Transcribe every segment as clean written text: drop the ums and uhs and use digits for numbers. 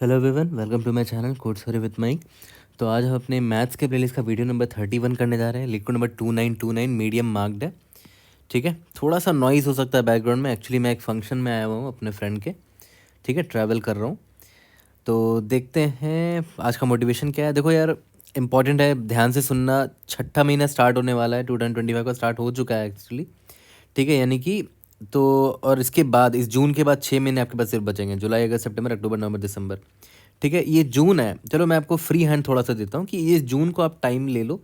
Hello everyone, welcome to my channel code story with Mike. तो आज हम अपने मैथ्स के प्लेलिस्ट का वीडियो नंबर 31 करने जा रहे हैं। लिक्विड नंबर 2929 मीडियम मार्क्ड है। ठीक है, थोड़ा सा नॉइज़ हो सकता है बैकग्राउंड में। एक्चुअली मैं एक फंक्शन में आया हुआ हूँ अपने फ्रेंड के। ठीक है, ट्रैवल कर रहा हूँ। तो देखते हैं आज का मोटिवेशन क्या है। देखो यार, इंपॉर्टेंट है, ध्यान से सुनना। छठा महीना स्टार्ट होने वाला है, 2025 का स्टार्ट हो चुका है एक्चुअली। ठीक है, यानी कि तो और इसके बाद इस जून के बाद 6 महीने आपके पास सिर्फ बचेंगे, जुलाई, अगस्त, सितंबर, अक्टूबर, नवंबर, दिसंबर। ठीक है, ये जून है। चलो मैं आपको फ्री हैंड थोड़ा सा देता हूँ कि ये जून को आप टाइम ले लो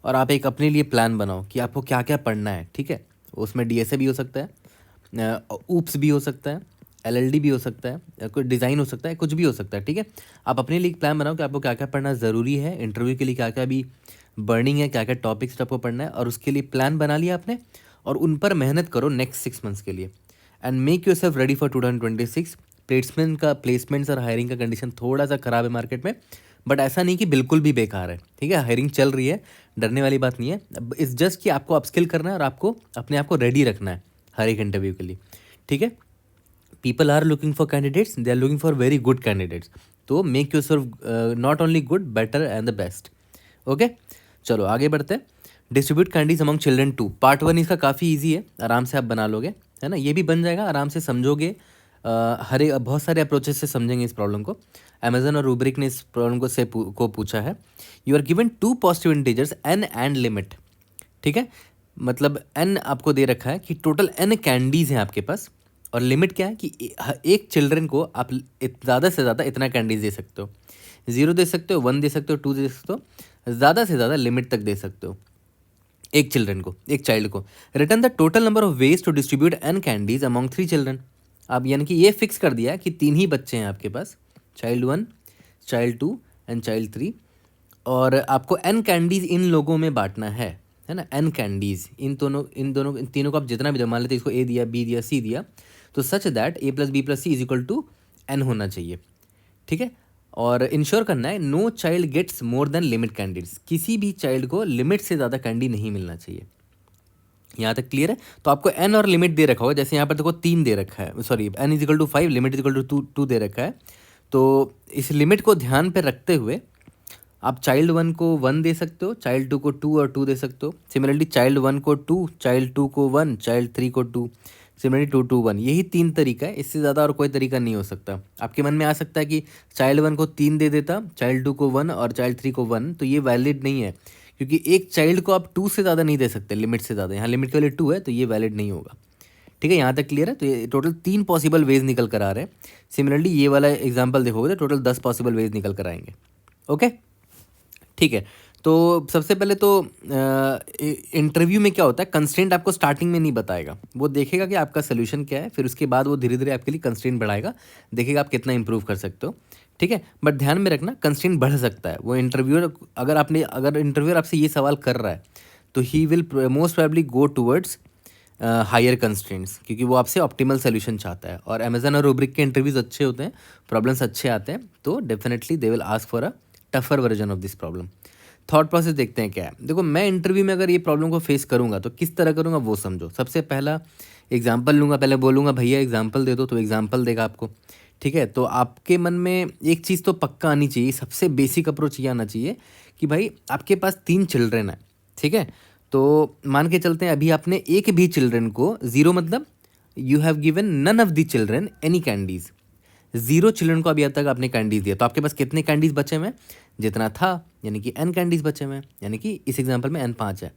और आप एक अपने लिए प्लान बनाओ कि आपको क्या क्या पढ़ना है। ठीक है, उसमें डीएसए भी हो सकता है, ऊप्स भी हो सकता है, एलएलडी भी हो सकता है, कोई डिज़ाइन हो सकता है, कुछ भी हो सकता है। ठीक है, आप अपने लिए एक प्लान बनाओ कि आपको क्या क्या पढ़ना ज़रूरी है, इंटरव्यू के लिए क्या क्या भी बर्निंग है, क्या क्या टॉपिक्स आपको पढ़ना है, और उसके लिए प्लान बना लिया आपने और उन पर मेहनत करो नेक्स्ट 6 मंथ्स के लिए। And make your self ready for 2026। Placements और हायरिंग का कंडीशन थोड़ा सा ख़राब है मार्केट में, बट ऐसा नहीं कि बिल्कुल भी बेकार है। ठीक है, हायरिंग चल रही है, डरने वाली बात नहीं है। इस जस्ट कि आपको अपस्किल करना है और आपको अपने आप को रेडी रखना है हर एक इंटरव्यू के लिए। ठीक है, people are looking for candidates, they are looking for very good candidates. तो make yourself not only good, better and the best. Okay, चलो आगे बढ़ते हैं। Distribute candies among children 2 part 1 इसका काफ़ी ईजी है, आराम से आप बना लोगे, है ना। ये भी बन जाएगा, आराम से समझोगे। हर एक बहुत सारे अप्रोचेस से समझेंगे इस प्रॉब्लम को। अमेजन और रूब्रिक ने इस प्रॉब्लम को पूछा है। You are given 2 positive integers N and limit. ठीक है, मतलब एन आपको दे रखा है कि टोटल एन कैंडीज़ हैं आपके पास, और लिमिट क्या है कि एक चिल्ड्रन को आप ज़्यादा से ज़्यादा इतना कैंडीज दे सकते हो। 0 दे सकते हो, 1 दे सकते हो, 2 दे सकते हो, ज़्यादा से ज़्यादा लिमिट तक दे सकते हो एक चिल्ड्रन को, एक चाइल्ड को। Return the total number of ways to distribute N candies among 3 children. आप यानी कि ये फिक्स कर दिया कि 3 ही बच्चे हैं आपके पास, चाइल्ड 1, चाइल्ड 2 एंड चाइल्ड 3, और आपको एन कैंडीज इन लोगों में बांटना है ना। एन कैंडीज इन तीनों को आप जितना भी दो, मान लेते इसको ए दिया, बी दिया, सी दिया, तो such that A plus B plus C is equal to N होना चाहिए। ठीक है, और इंश्योर करना है no child gets more than limit candies. किसी भी चाइल्ड को लिमिट से ज़्यादा कैंडी नहीं मिलना चाहिए। यहाँ तक क्लियर है। तो आपको एन और लिमिट दे रखा होगा, जैसे यहाँ पर देखो 3 दे रखा है, sorry N is equal to 5, limit is equal to 2 दे रखा है। तो इस लिमिट को ध्यान पे रखते हुए आप चाइल्ड 1 को 1 दे सकते हो, चाइल्ड 2 को 2 और 2 दे सकते हो। सिमिलरली चाइल्ड 1 को 2, चाइल्ड 2 को 1, चाइल्ड 3 को 2, सिमिलरली 2 2 1। यही 3 तरीका है, इससे ज़्यादा और कोई तरीका नहीं हो सकता। आपके मन में आ सकता है कि चाइल्ड 1 को 3 दे देता, चाइल्ड 2 को 1 और चाइल्ड 3 को 1, तो ये वैलिड नहीं है, क्योंकि एक चाइल्ड को आप 2 से ज़्यादा नहीं दे सकते, लिमिट से ज़्यादा। यहाँ लिमिट के लिए 2 है, तो ये वैलिड नहीं होगा। ठीक है, यहाँ तक क्लियर है। तो ये टोटल 3 पॉसिबल वेज निकल कर आ रहे हैं। सिमिलरली ये वाला एग्जाम्पल देखोगे तो टोटल 10 पॉसिबल वेज निकल कर आएंगे। ओके, ठीक है। तो सबसे पहले तो इंटरव्यू में क्या होता है, कंस्ट्रेंट आपको स्टार्टिंग में नहीं बताएगा, वो देखेगा कि आपका सोल्यूशन क्या है, फिर उसके बाद वो धीरे धीरे आपके लिए कंस्ट्रेंट बढ़ाएगा, देखेगा आप कितना इंप्रूव कर सकते हो। ठीक है, बट ध्यान में रखना कंस्ट्रेंट बढ़ सकता है। वो इंटरव्यूअर अगर इंटरव्यूअर आपसे ये सवाल कर रहा है तो he will most probably go towards higher constraints, क्योंकि वो आपसे ऑप्टिमल सोल्यूशन चाहता है। और अमेजन और रूब्रिक के इंटरव्यूज अच्छे होते हैं, प्रॉब्लम्स अच्छे आते हैं, तो definitely they will ask for a tougher version of this problem. Thought process देखते हैं क्या है। देखो, मैं इंटरव्यू में अगर ये प्रॉब्लम को फेस करूंगा तो किस तरह करूंगा वो समझो। सबसे पहला एग्जाम्पल लूंगा, पहले बोलूंगा भैया एग्जाम्पल दे दो, तो एग्जाम्पल देगा आपको। ठीक है, तो आपके मन में एक चीज़ तो पक्का आनी चाहिए, सबसे बेसिक अप्रोच ये आना चाहिए कि भाई आपके पास 3 चिल्ड्रन है। ठीक है, तो मान के चलते हैं अभी आपने एक भी चिल्ड्रन को, 0 मतलब you have given none of the children any candies. 0 children को अभी तक आपने कैंडीज दिया, तो आपके पास कितने कैंडीज बचे हुए हैं, जितना था, यानी कि एन कैंडीज बचे हुए हैं, यानी कि इस एग्जाम्पल में एन 5 है।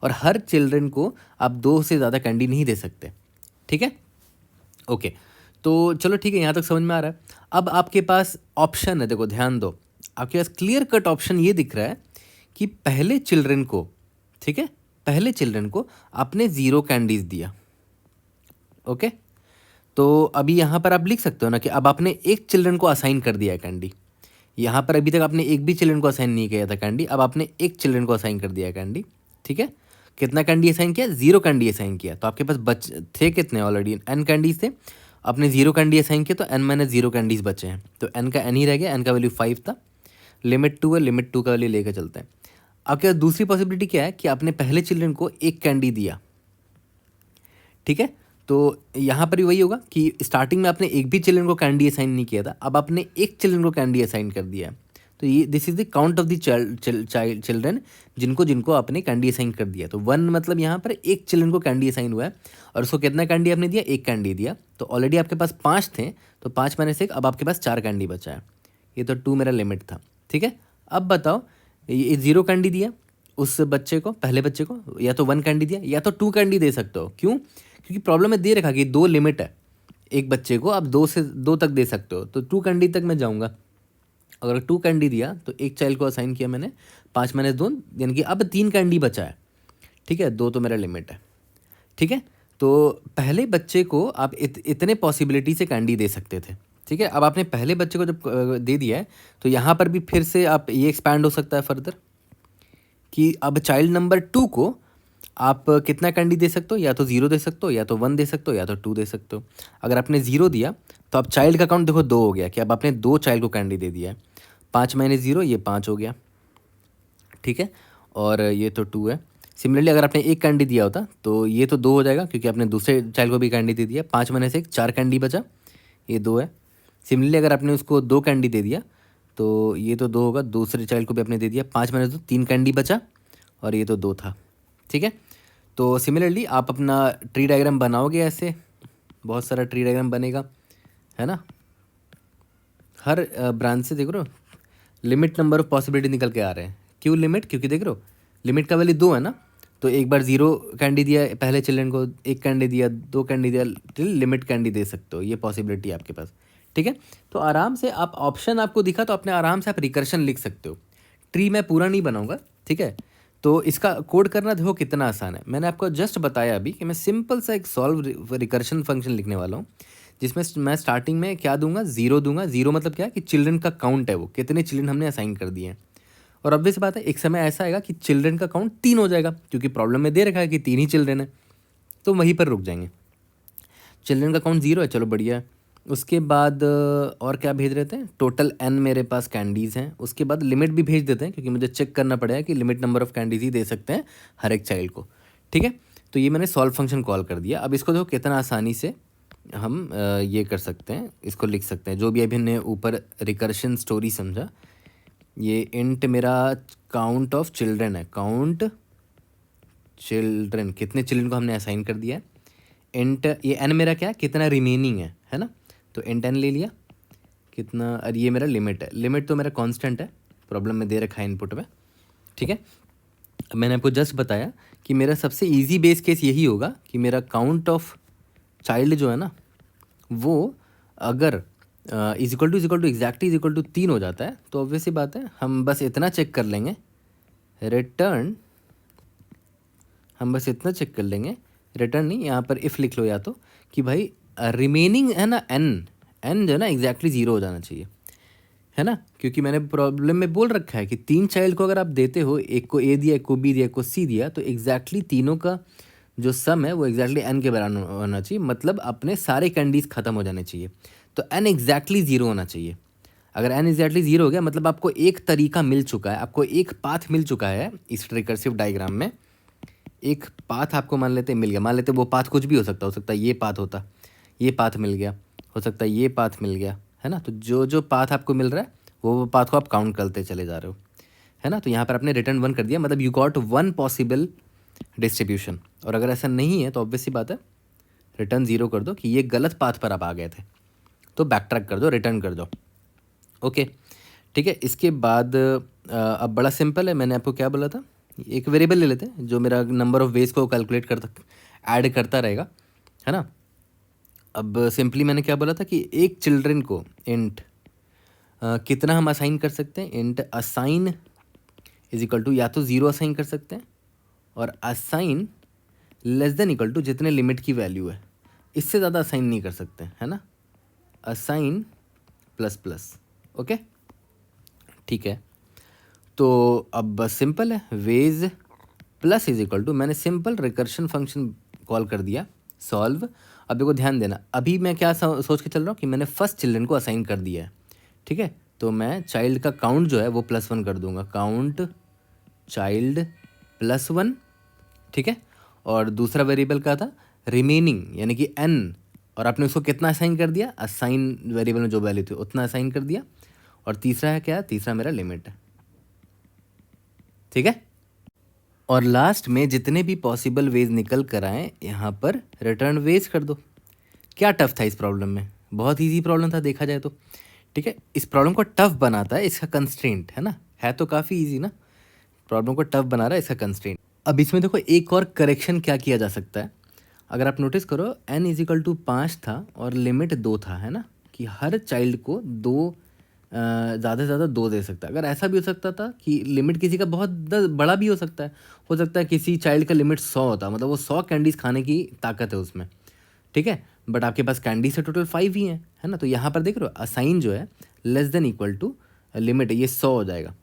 और हर चिल्ड्रन को आप 2 से ज़्यादा कैंडी नहीं दे सकते। ठीक है, ओके। तो चलो ठीक है, यहाँ तक समझ में आ रहा है। अब आपके पास ऑप्शन है, देखो ध्यान दो, आपके पास क्लियर कट ऑप्शन ये दिख रहा है कि पहले चिल्ड्रन को, ठीक है, पहले चिल्ड्रन को आपने 0 कैंडीज दिया। ओके, तो अभी यहाँ पर आप लिख सकते हो ना कि अब आपने एक चिल्ड्रन को असाइन कर दिया है कैंडी। यहाँ पर अभी तक आपने एक भी चिल्ड्रन को असाइन नहीं किया था कैंडी, अब आपने एक चिल्ड्रन को असाइन कर दिया है कैंडी। ठीक है, कितना कैंडी असाइन किया, 0 कैंडी असाइन किया। तो आपके पास थे कितने, ऑलरेडी एन कैंडीज थे, आपने 0 कैंडी असाइन किया, तो एन माइनस 0 कैंडीज बचे हैं, तो एन का एन ही रह गया, एन का वैल्यू 5 था। लिमिट 2 है, लिमिट 2 का वैल्यू लेकर चलते हैं। आपके पास दूसरी पॉसिबिलिटी क्या है कि आपने पहले चिल्ड्रन को एक कैंडी दिया। ठीक है, तो यहाँ पर भी वही होगा कि स्टार्टिंग में आपने एक भी चिल्ड्रन को कैंडी असाइन नहीं किया था, अब आपने एक चिल्ड्रन को कैंडी असाइन कर दिया है। तो ये this is the count of the children जिनको जिनको आपने कैंडी असाइन कर दिया। तो 1 मतलब यहाँ पर एक चिल्ड्रन को कैंडी असाइन हुआ है और उसको कितना कैंडी आपने दिया, एक कैंडी दिया। तो ऑलरेडी आपके पास 5 थे, तो 5 माइनस 1, अब आपके पास 4 कैंडी बचा है। ये तो 2 मेरा लिमिट था, ठीक है। अब बताओ, ये 0 कैंडी दिया उस बच्चे को, पहले बच्चे को, या तो 1 कैंडी दिया या तो 2 कैंडी दे सकते हो। क्यों? क्योंकि प्रॉब्लम में दे रखा कि 2 लिमिट है, एक बच्चे को आप 2 से 2 तक दे सकते हो, तो 2 कैंडी तक मैं जाऊँगा। अगर 2 कैंडी दिया तो एक चाइल्ड को असाइन किया मैंने, 5 माइनस 2 यानी कि अब 3 कैंडी बचा है, ठीक है। 2 तो मेरा लिमिट है, ठीक है। तो पहले बच्चे को आप इतने पॉसिबिलिटी से कैंडी दे सकते थे, ठीक है। अब आपने पहले बच्चे को जब दे दिया है तो यहाँ पर भी फिर से आप ये एक्सपैंड हो सकता है फर्दर कि अब चाइल्ड नंबर 2 को आप कितना कैंडी दे सकते हो, या तो 0 दे सकते हो, या तो 1 दे सकते हो, या तो 2 दे सकते हो। अगर आपने 0 दिया तो अब चाइल्ड का काउंट देखो 2 हो गया कि अब आपने 2 चाइल्ड को कैंडी दे दिया है। 5 माइनस 0 ये 5 हो गया, ठीक है। और ये तो 2 है। सिमिलरली अगर आपने एक कैंडी दिया होता तो ये तो 2 हो जाएगा क्योंकि आपने दूसरे चाइल्ड को भी कैंडी दे दिया। 5 माइनस 1 4 कैंडी बचा, ये 2 है। सिमिलरली अगर आपने उसको 2 कैंडी दे दिया तो ये तो 2 होगा, दूसरे चाइल्ड को भी आपने दे दिया। 5 माइनस 2 3 कैंडी बचा और ये तो 2 था, ठीक है। तो सिमिलरली आप अपना ट्री डायग्राम बनाओगे, ऐसे बहुत सारा ट्री डायग्राम बनेगा, है ना। हर ब्रांच से देख रहे हो लिमिट नंबर ऑफ पॉसिबिलिटी निकल के आ रहे हैं। क्यों लिमिट? क्योंकि देख रहे हो लिमिट का वैल्यू 2 है ना, तो एक बार 0 कैंडी दिया पहले चिल्ड्रन को, 1 कैंडी दिया, 2 कैंडी दिया, टिल लिमिट कैंडी दे सकते हो। ये पॉसिबिलिटी है आपके पास, ठीक है। तो आराम से आप ऑप्शन आपको दिखा तो अपने आराम से आप रिकर्शन लिख सकते हो। ट्री मैं पूरा नहीं बनाऊंगा, ठीक है। तो इसका कोड करना देखो कितना आसान है। मैंने आपको जस्ट बताया अभी कि मैं सिंपल सा एक सॉल्व रिकर्शन फंक्शन लिखने वाला हूँ जिसमें मैं स्टार्टिंग में क्या दूंगा, 0 दूंगा। 0 मतलब क्या है कि चिल्ड्रन का काउंट है, वो कितने चिल्ड्रन हमने असाइन कर दिए हैं। और ऑब्वियस बात है एक समय ऐसा आएगा कि चिल्ड्रन का काउंट 3 हो जाएगा क्योंकि प्रॉब्लम में दे रखा है कि 3 ही चिल्ड्रन है, तो वहीं पर रुक जाएंगे। चिल्ड्रन का काउंट 0 है, चलो बढ़िया है। उसके बाद और क्या भेज रहे थे, टोटल n मेरे पास कैंडीज़ हैं। उसके बाद लिमिट भी भेज देते हैं क्योंकि मुझे चेक करना पड़ेगा कि लिमिट नंबर ऑफ़ कैंडीज़ ही दे सकते हैं हर एक चाइल्ड को, ठीक है। तो ये मैंने सॉल्व फंक्शन कॉल कर दिया। अब इसको देखो कितना आसानी से हम ये कर सकते हैं, इसको लिख सकते हैं। जो भी अभी हमने ऊपर रिकर्शन स्टोरी समझा, ये इंट मेरा काउंट ऑफ चिल्ड्रन है, काउंट चिल्ड्रन, कितने चिल्ड्रन को हमने असाइन कर दिया है। इंट ये n मेरा क्या है, कितना रिमेनिंग है ना। तो इंट n ले लिया कितना, और ये मेरा लिमिट है। लिमिट तो मेरा कांस्टेंट है, प्रॉब्लम में दे रखा है इनपुट में, ठीक है। अब मैंने आपको जस्ट बताया कि मेरा सबसे इजी बेस केस यही होगा कि मेरा काउंट ऑफ चाइल्ड जो है ना वो अगर is equal to exactly is equal to 3 हो जाता है तो ऑब्वियस ही बात है हम बस इतना चेक कर लेंगे रिटर्न, हम बस इतना चेक कर लेंगे रिटर्न नहीं, यहाँ पर इफ़ लिख लो या तो कि भाई रिमेनिंग है ना n जो है ना एग्जैक्टली 0 हो जाना चाहिए, है ना। क्योंकि मैंने प्रॉब्लम में बोल रखा है कि 3 चाइल्ड को अगर आप देते हो, एक को a दिया, एक को b दिया, एक को c दिया, तो एग्जैक्टली तीनों का जो सम है वो एग्जैक्टली n के बराबर होना चाहिए। मतलब अपने सारे कैंडीज ख़त्म हो जाने चाहिए, तो n एग्जैक्टली 0 होना चाहिए। अगर n एग्जैक्टली 0 हो गया मतलब आपको एक तरीका मिल चुका है, आपको एक पाथ मिल चुका है इस रिकर्सिव डायग्राम में। एक पाथ आपको मान लेते मिल गया, मान लेते वो पाथ कुछ भी हो सकता है ये पाथ होता, ये पाथ मिल गया, हो सकता है ये पाथ मिल गया, है ना। तो जो जो पाथ आपको मिल रहा है वो पाथ को आप काउंट करते चले जा रहे हो, है ना। तो यहाँ पर आपने रिटर्न 1 कर दिया, मतलब यू गॉट 1 पॉसिबल डिस्ट्रीब्यूशन। और अगर ऐसा नहीं है तो ऑब्वियस सी बात है रिटर्न 0 कर दो कि ये गलत पाथ पर आप आ गए थे, तो बैक ट्रैक कर दो, रिटर्न कर दो, ओके, ठीक है। इसके बाद अब बड़ा सिंपल है, मैंने आपको क्या बोला था, एक वेरिएबल ले लेते हैं जो मेरा नंबर ऑफ़ वेज को कैलकुलेट करता ऐड करता रहेगा, है ना। अब सिंपली मैंने क्या बोला था कि एक चिल्ड्रन को इंट कितना हम असाइन कर सकते हैं, int assign is equal to या तो 0 असाइन कर सकते हैं और assign less than equal to जितने लिमिट की वैल्यू है, इससे ज़्यादा असाइन नहीं कर सकते, है ना। असाइन प्लस प्लस, ओके, ठीक है। तो अब बस सिंपल है, ways plus is equal to, मैंने सिंपल रिकर्शन फंक्शन कॉल कर दिया सॉल्व। अब देखो ध्यान देना, अभी मैं क्या सोच के चल रहा हूँ कि मैंने फर्स्ट चिल्ड्रन को असाइन कर दिया है, ठीक है। तो मैं चाइल्ड का काउंट जो है वो +1 कर दूंगा, काउंट चाइल्ड +1, ठीक है। और दूसरा वेरिएबल क्या था, रिमेनिंग यानी कि n, और आपने उसको कितना असाइन कर दिया, असाइन वेरिएबल में जो वैल्यू थी उतना असाइन कर दिया, और तीसरा है क्या, तीसरा मेरा लिमिट है। ठीक है, और लास्ट में जितने भी पॉसिबल वेज निकल कर आए यहाँ पर रिटर्न वेज कर दो। क्या टफ था इस प्रॉब्लम में, बहुत इजी प्रॉब्लम था देखा जाए तो। ठीक है, इस प्रॉब्लम को टफ बनाता है इसका कंस्ट्रेंट, है तो काफ़ी इजी ना, प्रॉब्लम को टफ बना रहा है इसका कंस्ट्रेंट। अब इसमें देखो एक और करेक्शन क्या किया जा सकता है, अगर आप नोटिस करो n इजिकल टू 5 था और लिमिट 2 था, है ना, कि हर चाइल्ड को दो ज़्यादा से ज़्यादा 2 दे सकता है। अगर ऐसा भी हो सकता था कि लिमिट किसी का बहुत बड़ा भी हो सकता है किसी चाइल्ड का लिमिट 100 होता, मतलब वो 100 कैंडीज़ खाने की ताकत है उसमें। ठीक है, बट आपके पास कैंडी से टोटल 5 ही है ना, तो यहाँ पर देख रहे हो असाइन जो है less than equal to limit है, ये 100 हो जाएगा,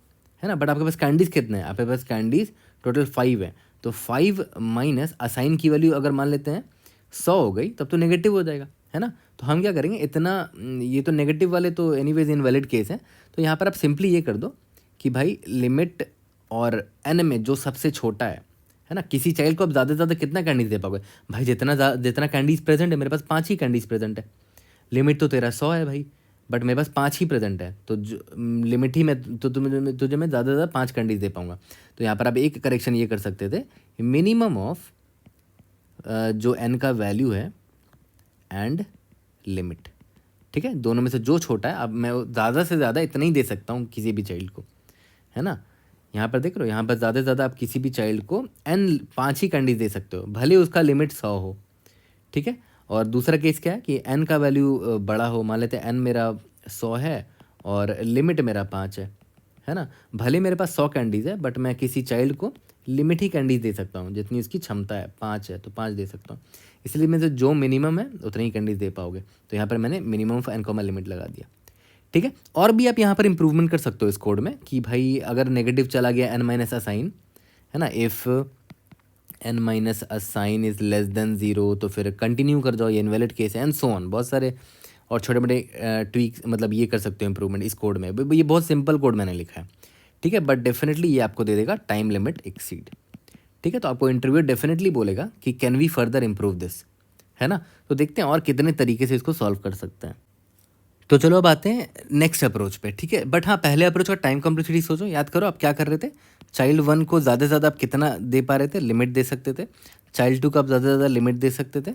है ना, बट आपके पास कैंडीज़ कितने हैं, आपके पास कैंडीज़ टोटल 5 है, तो 5 माइनस असाइन की वैल्यू अगर मान लेते हैं 100 हो गई, तब तो नेगेटिव हो जाएगा, है ना। तो हम क्या करेंगे, इतना ये तो नेगेटिव वाले तो एनीवेज इनवैलिड केस है, तो यहाँ पर आप सिंपली ये कर दो कि भाई लिमिट और n में जो सबसे छोटा है ना, किसी चाइल्ड को आप ज़्यादा से ज़्यादा कितना कैंडीज दे पाओगे भाई, जितना कैंडीज प्रेजेंट है, मेरे पास 5 ही कैंडीज प्रेजेंट है, लिमिट तो तेरा 100 है भाई, बट मेरे पास 5 ही प्रेजेंट है, तो लिमिट ही मैं तो तुझे मैं ज़्यादा से ज़्यादा 5 कैंडीज दे पाऊंगा। तो यहाँ पर आप एक करेक्शन ये कर सकते थे, मिनिमम ऑफ जो n का वैल्यू है एंड लिमिट। ठीक है, दोनों में से जो छोटा है, अब मैं ज़्यादा से ज़्यादा इतना ही दे सकता हूँ किसी भी चाइल्ड को, है ना। यहाँ पर देख रहे हो, यहाँ पर ज़्यादा से ज़्यादा आप किसी भी चाइल्ड को n 5 ही कैंडीज दे सकते हो, भले उसका लिमिट 100 हो। ठीक है, और दूसरा केस क्या है कि n का वैल्यू बड़ा हो, मान लेते हैं n मेरा 100 है और लिमिट मेरा 5 है ना, भले मेरे पास 100 कैंडीज़ है, बट मैं किसी चाइल्ड को लिमिट ही कैंडीज दे सकता हूँ, जितनी उसकी क्षमता है 5 है तो 5 दे सकता हूँ, इसलिए मैं जो मिनिमम है उतनी ही कैंडीज दे पाओगे, तो यहाँ पर मैंने minimum of n comma limit लगा दिया। ठीक है, और भी आप यहाँ पर इंप्रूवमेंट कर सकते हो इस कोड में कि भाई अगर नेगेटिव चला गया n माइनस असाइन, है ना, if n minus assign is less then 0, तो फिर कंटिन्यू कर जाओ, ये इनवैलिड केस है, एंड सो ऑन, बहुत सारे और छोटे मोटे ट्वीक्स मतलब ये कर सकते हो इंप्रूवमेंट इस कोड में। ये बहुत सिंपल कोड मैंने लिखा है, ठीक है, बट डेफिनेटली ये आपको दे देगा टाइम लिमिट एक्सीड। ठीक है, तो आपको इंटरव्यू डेफिनेटली बोलेगा कि can we further improve this, है ना। तो देखते हैं और कितने तरीके से इसको सॉल्व कर सकते हैं। तो चलो अब आते हैं नेक्स्ट अप्रोच पे। ठीक है, बट हाँ, पहले अप्रोच का टाइम कॉम्प्लेक्सिटी सोचो, याद करो आप क्या कर रहे थे, चाइल्ड 1 को ज़्यादा से ज़्यादा आप कितना दे पा रहे थे, लिमिट दे सकते थे, चाइल्ड 2 को आप ज़्यादा से ज़्यादा लिमिट दे सकते थे,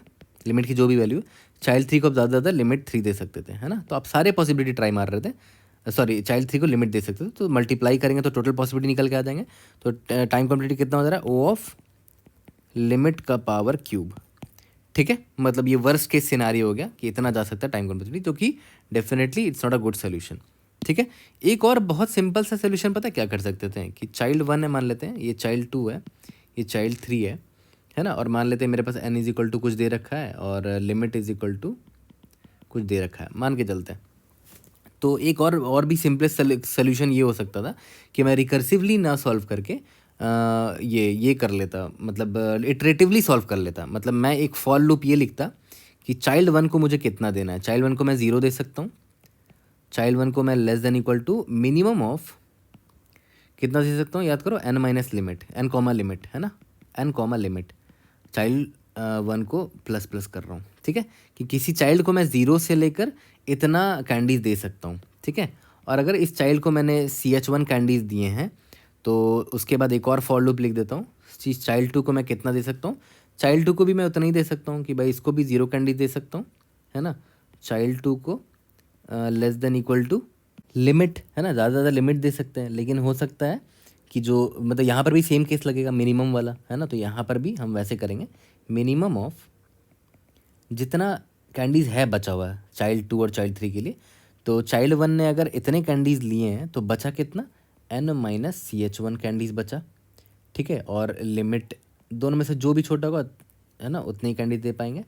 लिमिट की जो भी वैल्यू, चाइल्ड 3 को आप ज़्यादा से ज़्यादा लिमिट 3 दे सकते थे, है ना। तो आप सारे पॉसिबिलिटी ट्राई मार रहे थे, सॉरी चाइल्ड 3 को लिमिट दे सकते थे, तो मल्टीप्लाई करेंगे तो टोटल पॉसिबिलिटी निकल के आ जाएंगे। तो टाइम कॉम्प्लेक्सिटी कितना हो जा रहा है, ओ ऑफ लिमिट का पावर क्यूब। ठीक है, मतलब ये वर्स्ट केस सिनारियो हो गया कि इतना जा सकता है टाइम कॉम्प्लेक्सिटी, जो कि definitely it's not a good solution. ठीक है, एक और बहुत सिंपल सा सोल्यूशन पता है क्या कर सकते थे, कि चाइल्ड 1 है मान लेते हैं, ये चाइल्ड 2 है, ये चाइल्ड 3 है ना, और मान लेते हैं मेरे पास n इज इक्वल टू कुछ दे रखा है और लिमिट इज इक्वल टू कुछ दे रखा है, मान के चलते हैं। तो एक और भी सिंपलेस्ट सोल्यूशन ये हो सकता था कि मैं रिकर्सिवली ना सॉल्व करके ये कर लेता, मतलब इटरेटिवली सॉल्व कर लेता, मतलब मैं एक फॉर लूप ये लिखता कि चाइल्ड 1 को मुझे कितना देना है, चाइल्ड 1 को मैं 0 दे सकता हूँ, चाइल्ड 1 को मैं less than equal to minimum of कितना दे सकता हूँ, याद करो n minus limit, n comma limit, है ना, n कॉमा लिमिट, चाइल्ड 1 को प्लस प्लस कर रहा हूँ। ठीक है, कि किसी चाइल्ड को मैं 0 से लेकर इतना कैंडीज दे सकता हूँ। ठीक है, और अगर इस चाइल्ड को मैंने CH1 कैंडीज दिए हैं, तो उसके बाद एक और फॉर लूप लिख देता हूँ, चाइल्ड 2 को मैं कितना दे सकता हूँ, चाइल्ड 2 को भी मैं उतना ही दे सकता हूँ कि भाई इसको भी 0 कैंडीज दे सकता हूँ, है ना, चाइल्ड 2 को less than equal to limit, है ना, ज़्यादा से ज़्यादा लिमिट दे सकते हैं, लेकिन हो सकता है कि जो मतलब यहाँ पर भी सेम केस लगेगा मिनिमम वाला, है ना, तो यहाँ पर भी हम वैसे करेंगे, मिनिमम ऑफ जितना कैंडीज़ है बचा हुआ है चाइल्ड 2 और चाइल्ड 3 के लिए, तो चाइल्ड 1 ने अगर इतने कैंडीज़ लिए हैं तो बचा कितना, n माइनस CH1 कैंडीज़ बचा। ठीक है, और लिमिट दोनों में से जो भी छोटा होगा, है ना, उतनी कैंडीज दे पाएंगे,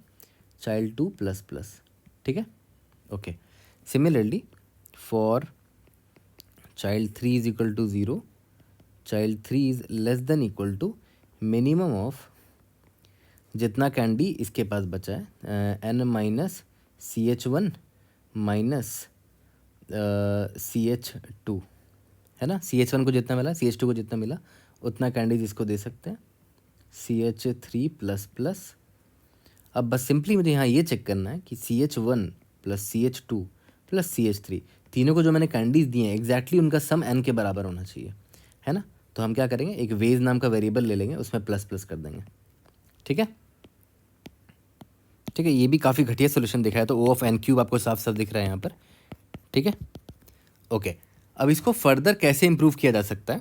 चाइल्ड 2 प्लस प्लस। ठीक है, okay, similarly for child 3 is equal to 0, child 3 is less than equal to minimum of जितना कैंडी इसके पास बचा है, n minus CH1 minus CH2, है ना, CH1 को जितना मिला CH2 को जितना मिला उतना कैंडीज इसको दे सकते हैं, CH3 प्लस प्लस। अब बस सिंपली मुझे यहाँ ये चेक करना है कि CH1 plus CH2 plus CH3 तीनों को जो मैंने कैंडीज दिए हैं एग्जैक्टली उनका सम n के बराबर होना चाहिए, है ना। तो हम क्या करेंगे, एक वेज नाम का वेरिएबल ले लेंगे, उसमें प्लस प्लस कर देंगे। ठीक है, ठीक है, ये भी काफ़ी घटिया सोल्यूशन दिखा है। तो O ऑफ n क्यूब आपको साफ साफ दिख रहा है यहाँ पर। ठीक है, ओके। अब इसको फर्दर कैसे इम्प्रूव किया जा सकता है,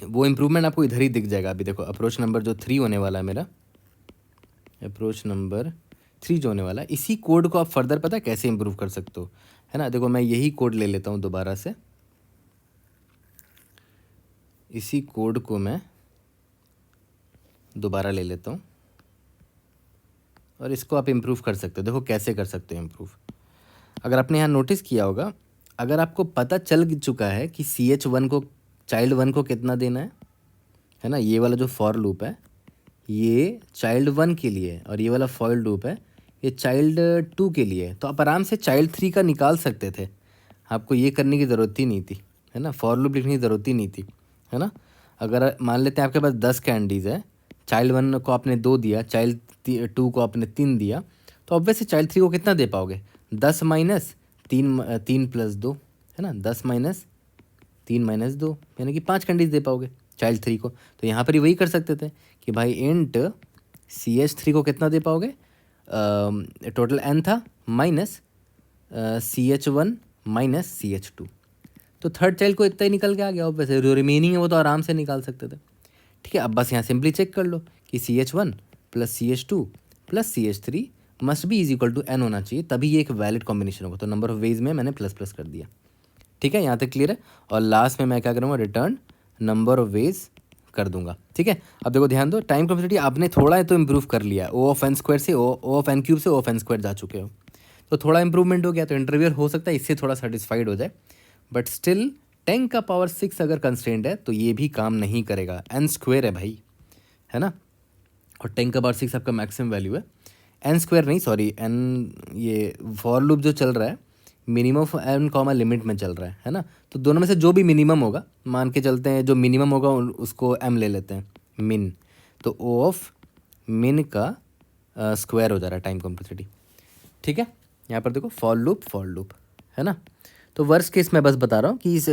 वो इम्प्रूवमेंट आपको इधर ही दिख जाएगा। अभी देखो अप्रोच नंबर जो 3 होने वाला है मेरा, अप्रोच नंबर 3 जो होने वाला है, इसी कोड को आप फर्दर पता है कैसे इम्प्रूव कर सकते हो, है ना। देखो मैं यही कोड ले लेता हूँ दोबारा से, इसी कोड को मैं दोबारा ले लेता हूँ और इसको आप इम्प्रूव कर सकते हो। देखो कैसे कर सकते हो इम्प्रूव। अगर आपने यहाँ नोटिस किया होगा, अगर आपको पता चल चुका है कि CH1 को, चाइल्ड 1 को कितना देना है ना, ये वाला जो फॉर लूप है ये चाइल्ड 1 के लिए है और ये वाला फॉर लूप है ये चाइल्ड 2 के लिए है, तो आप आराम से चाइल्ड 3 का निकाल सकते थे। आपको ये करने की ज़रूरत ही नहीं थी, है ना, फॉर लूप लिखने की ज़रूरत ही नहीं थी, है ना। अगर मान लेते हैं आपके पास 10 कैंडीज़ है, चाइल्ड 1 को आपने 2 दिया, चाइल्ड 2 को आपने 3 दिया, तो ऑब्वियसली चाइल्ड 3 को कितना दे पाओगे, 10 माइनस 3 प्लस 2, है ना, 10 माइनस 3 माइनस 2 यानी कि 5 कैंडीज दे पाओगे चाइल्ड 3 को। तो यहाँ पर ही वही कर सकते थे कि भाई इंट CH3 को कितना दे पाओगे, टोटल n था माइनस CH1 माइनस CH2, तो थर्ड चाइल्ड को इतना ही निकल के आ गया। वैसे जो रिमेनिंग है वो तो आराम से निकाल सकते थे। ठीक है, अब बस यहाँ सिंपली चेक कर लो कि CH1 plus CH2 plus CH3 must be is equal to n होना चाहिए, तभी ये एक वैलिड कॉम्बिनेशन होगा। तो नंबर ऑफ वेज में मैंने प्लस प्लस कर दिया। ठीक है, यहाँ तक क्लियर है। और लास्ट में मैं क्या करूँगा, रिटर्न नंबर ऑफ वेज कर दूंगा। ठीक है, अब देखो ध्यान दो, टाइम कॉम्प्लेक्सिटी आपने थोड़ा तो इम्प्रूव कर लिया, O ऑफ n स्क्वायर से O ऑफ n क्यूब से O ऑफ n स्क्वायर जा चुके हो, तो थोड़ा इंप्रूवमेंट हो गया। तो इंटरव्यूअर हो सकता है इससे थोड़ा सेटिस्फाइड हो जाए, बट स्टिल 10 का पावर 6 अगर कंस्ट्रेंट है तो ये भी काम नहीं करेगा। n स्क्वायर है भाई, है ना, और 10 का पावर 6 आपका मैक्सिमम वैल्यू है। n स्क्वायर नहीं, सॉरी n, ये फॉर लूप जो चल रहा है minimum of n comma limit में चल रहा है ना। तो दोनों में से जो भी मिनिमम होगा, मान के चलते हैं जो मिनिमम होगा उसको m ले लेते हैं, मिन, तो O ऑफ मिन का स्क्वायर हो जा रहा है टाइम कॉम्प्लेक्सिटी। ठीक है, यहाँ पर देखो फॉर लूप, है ना। तो वर्स्ट केस मैं बस बता रहा हूँ कि इस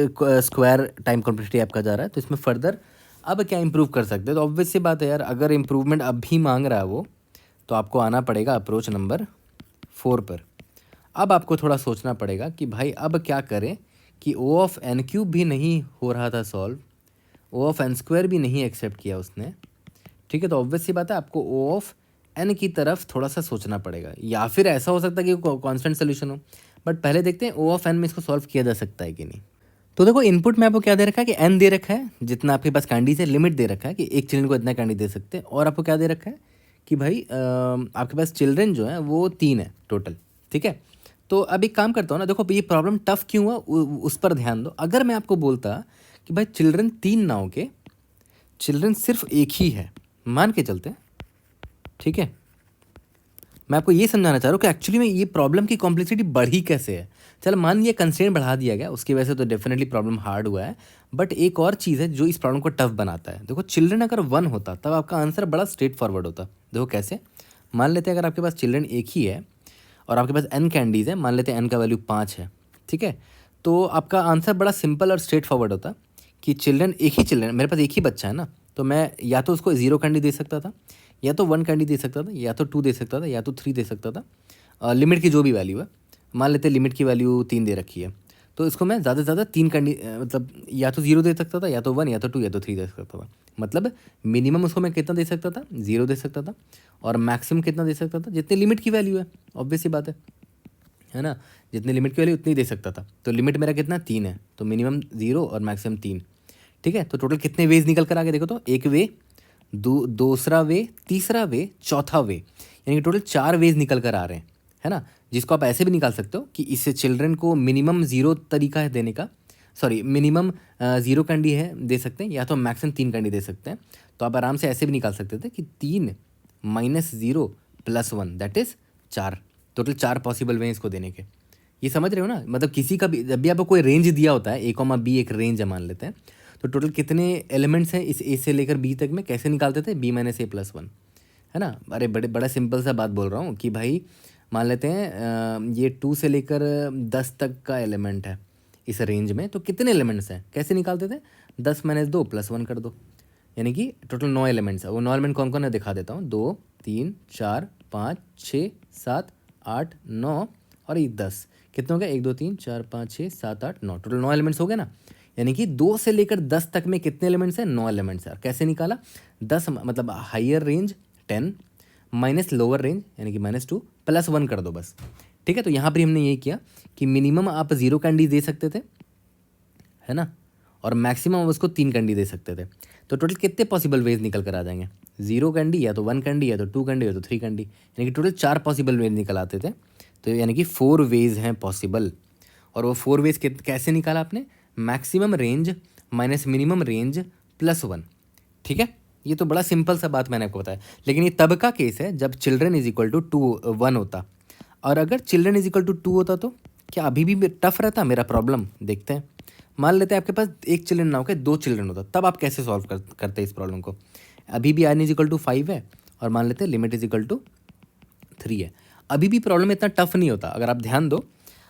स्क्वायर टाइम कॉम्प्लेक्सिटी आपका जा रहा है, तो इसमें फर्दर अब क्या इंप्रूव कर सकते हैं। तो ऑब्वियस सी बात है यार, अगर इम्प्रूवमेंट अब भी मांग रहा है वो, तो आपको आना पड़ेगा अप्रोच नंबर 4 पर। अब आपको थोड़ा सोचना पड़ेगा कि भाई अब क्या करें कि O ऑफ n क्यूब भी नहीं हो रहा था solve, O of n square भी नहीं एक्सेप्ट किया उसने। ठीक है, तो ऑब्वियस सी बात है आपको O ऑफ n की तरफ थोड़ा सा सोचना पड़ेगा, या फिर ऐसा हो सकता है कि कॉन्स्टेंट सोल्यूशन हो। बट पहले देखते हैं O ऑफ n में इसको सॉल्व किया जा सकता है कि नहीं। तो देखो इनपुट में आपको क्या दे रखा है कि n दे रखा है, जितना आपके पास कैंडीज है, लिमिट दे रखा है कि एक चिल्ड्रन को इतना कैंडी दे सकते हैं, और आपको क्या दे रखा है कि भाई आपके पास चिल्ड्रन जो है वो 3 है टोटल। ठीक है, तो अब एक काम करता हूँ ना, देखो ये प्रॉब्लम टफ क्यों हुआ उस पर ध्यान दो। अगर मैं आपको बोलता कि भाई चिल्ड्रन 3 ना हो के चिल्ड्रन सिर्फ एक ही है, मान के चलते हैं, ठीक है, मैं आपको ये समझाना चाह रहा हूँ कि एक्चुअली में ये प्रॉब्लम की कॉम्प्लेक्सिटी बढ़ी कैसे है। चल मान लिया कंस्ट्रेंट बढ़ा दिया गया, उसकी वजह से तो डेफिनेटली प्रॉब्लम हार्ड हुआ है, बट एक और चीज़ है जो इस प्रॉब्लम को टफ बनाता है। देखो चिल्ड्रन अगर 1 होता तब आपका आंसर बड़ा स्ट्रेट फॉरवर्ड होता। देखो कैसे, मान लेते हैं अगर आपके पास चिल्ड्रन एक ही है और आपके पास n कैंडीज़ है, मान लेते हैं n का वैल्यू 5 है, ठीक है, तो आपका आंसर बड़ा सिंपल और स्ट्रेट फॉरवर्ड होता कि चिल्ड्रन एक ही चिल्ड्रन, मेरे पास एक ही बच्चा है ना, तो मैं या तो उसको 0 कैंडी दे सकता था, या तो 1 कैंडी दे सकता था, या तो 2 दे सकता था, या तो 3 दे सकता था। लिमिट की जो भी वैल्यू है, मान लेते हैं लिमिट की वैल्यू 3 दे रखी है, तो इसको मैं ज़्यादा से ज़्यादा 3 कैंडी मतलब या तो 0 दे सकता था, या तो 1, या तो 2, या तो 3 दे सकता था। मतलब मिनिमम उसको मैं कितना दे सकता था, 0 दे सकता था, और मैक्सिमम कितना दे सकता था, जितनी लिमिट की वैल्यू है, ऑब्वियस सी बात है ना, जितनी लिमिट की वैल्यू उतनी दे सकता था। तो लिमिट मेरा कितना 3 है, तो मिनिमम 0 और मैक्सिमम 3। ठीक है, तो टोटल कितने वेज निकल कर आ गए, देखो तो एक वे, दूसरा वे, तीसरा वे, चौथा वे, यानी कि टोटल 4 वेज निकल कर आ रहे हैं, है ना। जिसको आप ऐसे भी निकाल सकते हो कि इससे चिल्ड्रन को मिनिमम 0 तरीका है देने का, सॉरी मिनिमम 0 कैंडी है दे सकते हैं, या तो मैक्सिमम 3 कैंडी दे सकते हैं। तो आप आराम से ऐसे भी निकाल सकते थे कि 3 minus 0 plus 1 that is 4, total 4 possible way इसको देने के। ये समझ रहे हो ना, मतलब किसी का भी जब भी आपको कोई रेंज दिया होता है, A, B एक रेंज है मान लेते हैं, तो टोटल कितने एलिमेंट्स हैं इस A से लेकर B तक में, कैसे निकालते थे, B माइनस A प्लस 1, है ना। अरे बड़ा सिंपल सा बात बोल रहा हूँ कि भाई मान लेते हैं ये 2 से लेकर 10 तक का एलिमेंट है इस रेंज में, तो कितने एलिमेंट्स हैं कैसे निकालते थे, 10 - 2 + 1 कर दो, यानी कि टोटल 9 एलिमेंट्स है। वो 9 एलिमेंट कौन कौन है दिखा देता हूँ, 2 3 4 5 6 7 8 9 और ये 10, कितने हो गए, 1 2 3 4 5 6 7 8 9, टोटल 9 एलिमेंट्स हो गए ना। यानी कि 2 से लेकर 10 तक में कितने एलिमेंट्स हैं, 9 एलिमेंट्स है। कैसे निकाला, 10 मतलब higher range 10 minus lower range यानी कि -2 + 1 कर दो बस। ठीक है, तो यहाँ पर हमने ये किया कि मिनिमम आप 0 कैंडी दे सकते थे, है ना, और मैक्सिमम उसको 3 कैंडी दे सकते थे। तो टोटल कितने पॉसिबल वेज निकल कर आ जाएंगे, 0 कैंडी या तो 1 कैंडी या तो 2 कैंडी या तो 3 कैंडी, यानी कि टोटल 4 पॉसिबल वेज निकल आते थे। तो यानी कि 4 वेज हैं पॉसिबल। और वो 4 वेज कैसे निकाला आपने, maximum range minus minimum range +1। ठीक है, ये तो बड़ा सिंपल सा बात मैंने आपको बताया। लेकिन ये तब का केस है जब चिल्ड्रन इज इक्वल टू 1 होता, और अगर चिल्ड्रन इज इक्वल टू 2 होता तो क्या अभी भी टफ रहता मेरा प्रॉब्लम। देखते हैं, मान लेते हैं आपके पास एक चिल्ड्रन ना होकर 2 चिल्ड्रन होता, तब आप कैसे सॉल्व करते इस प्रॉब्लम को। अभी भी n इज इक्वल टू 5 है और मान लेते हैं लिमिट इज इक्वल टू 3 है, अभी भी प्रॉब्लम इतना टफ नहीं होता। अगर आप ध्यान दो,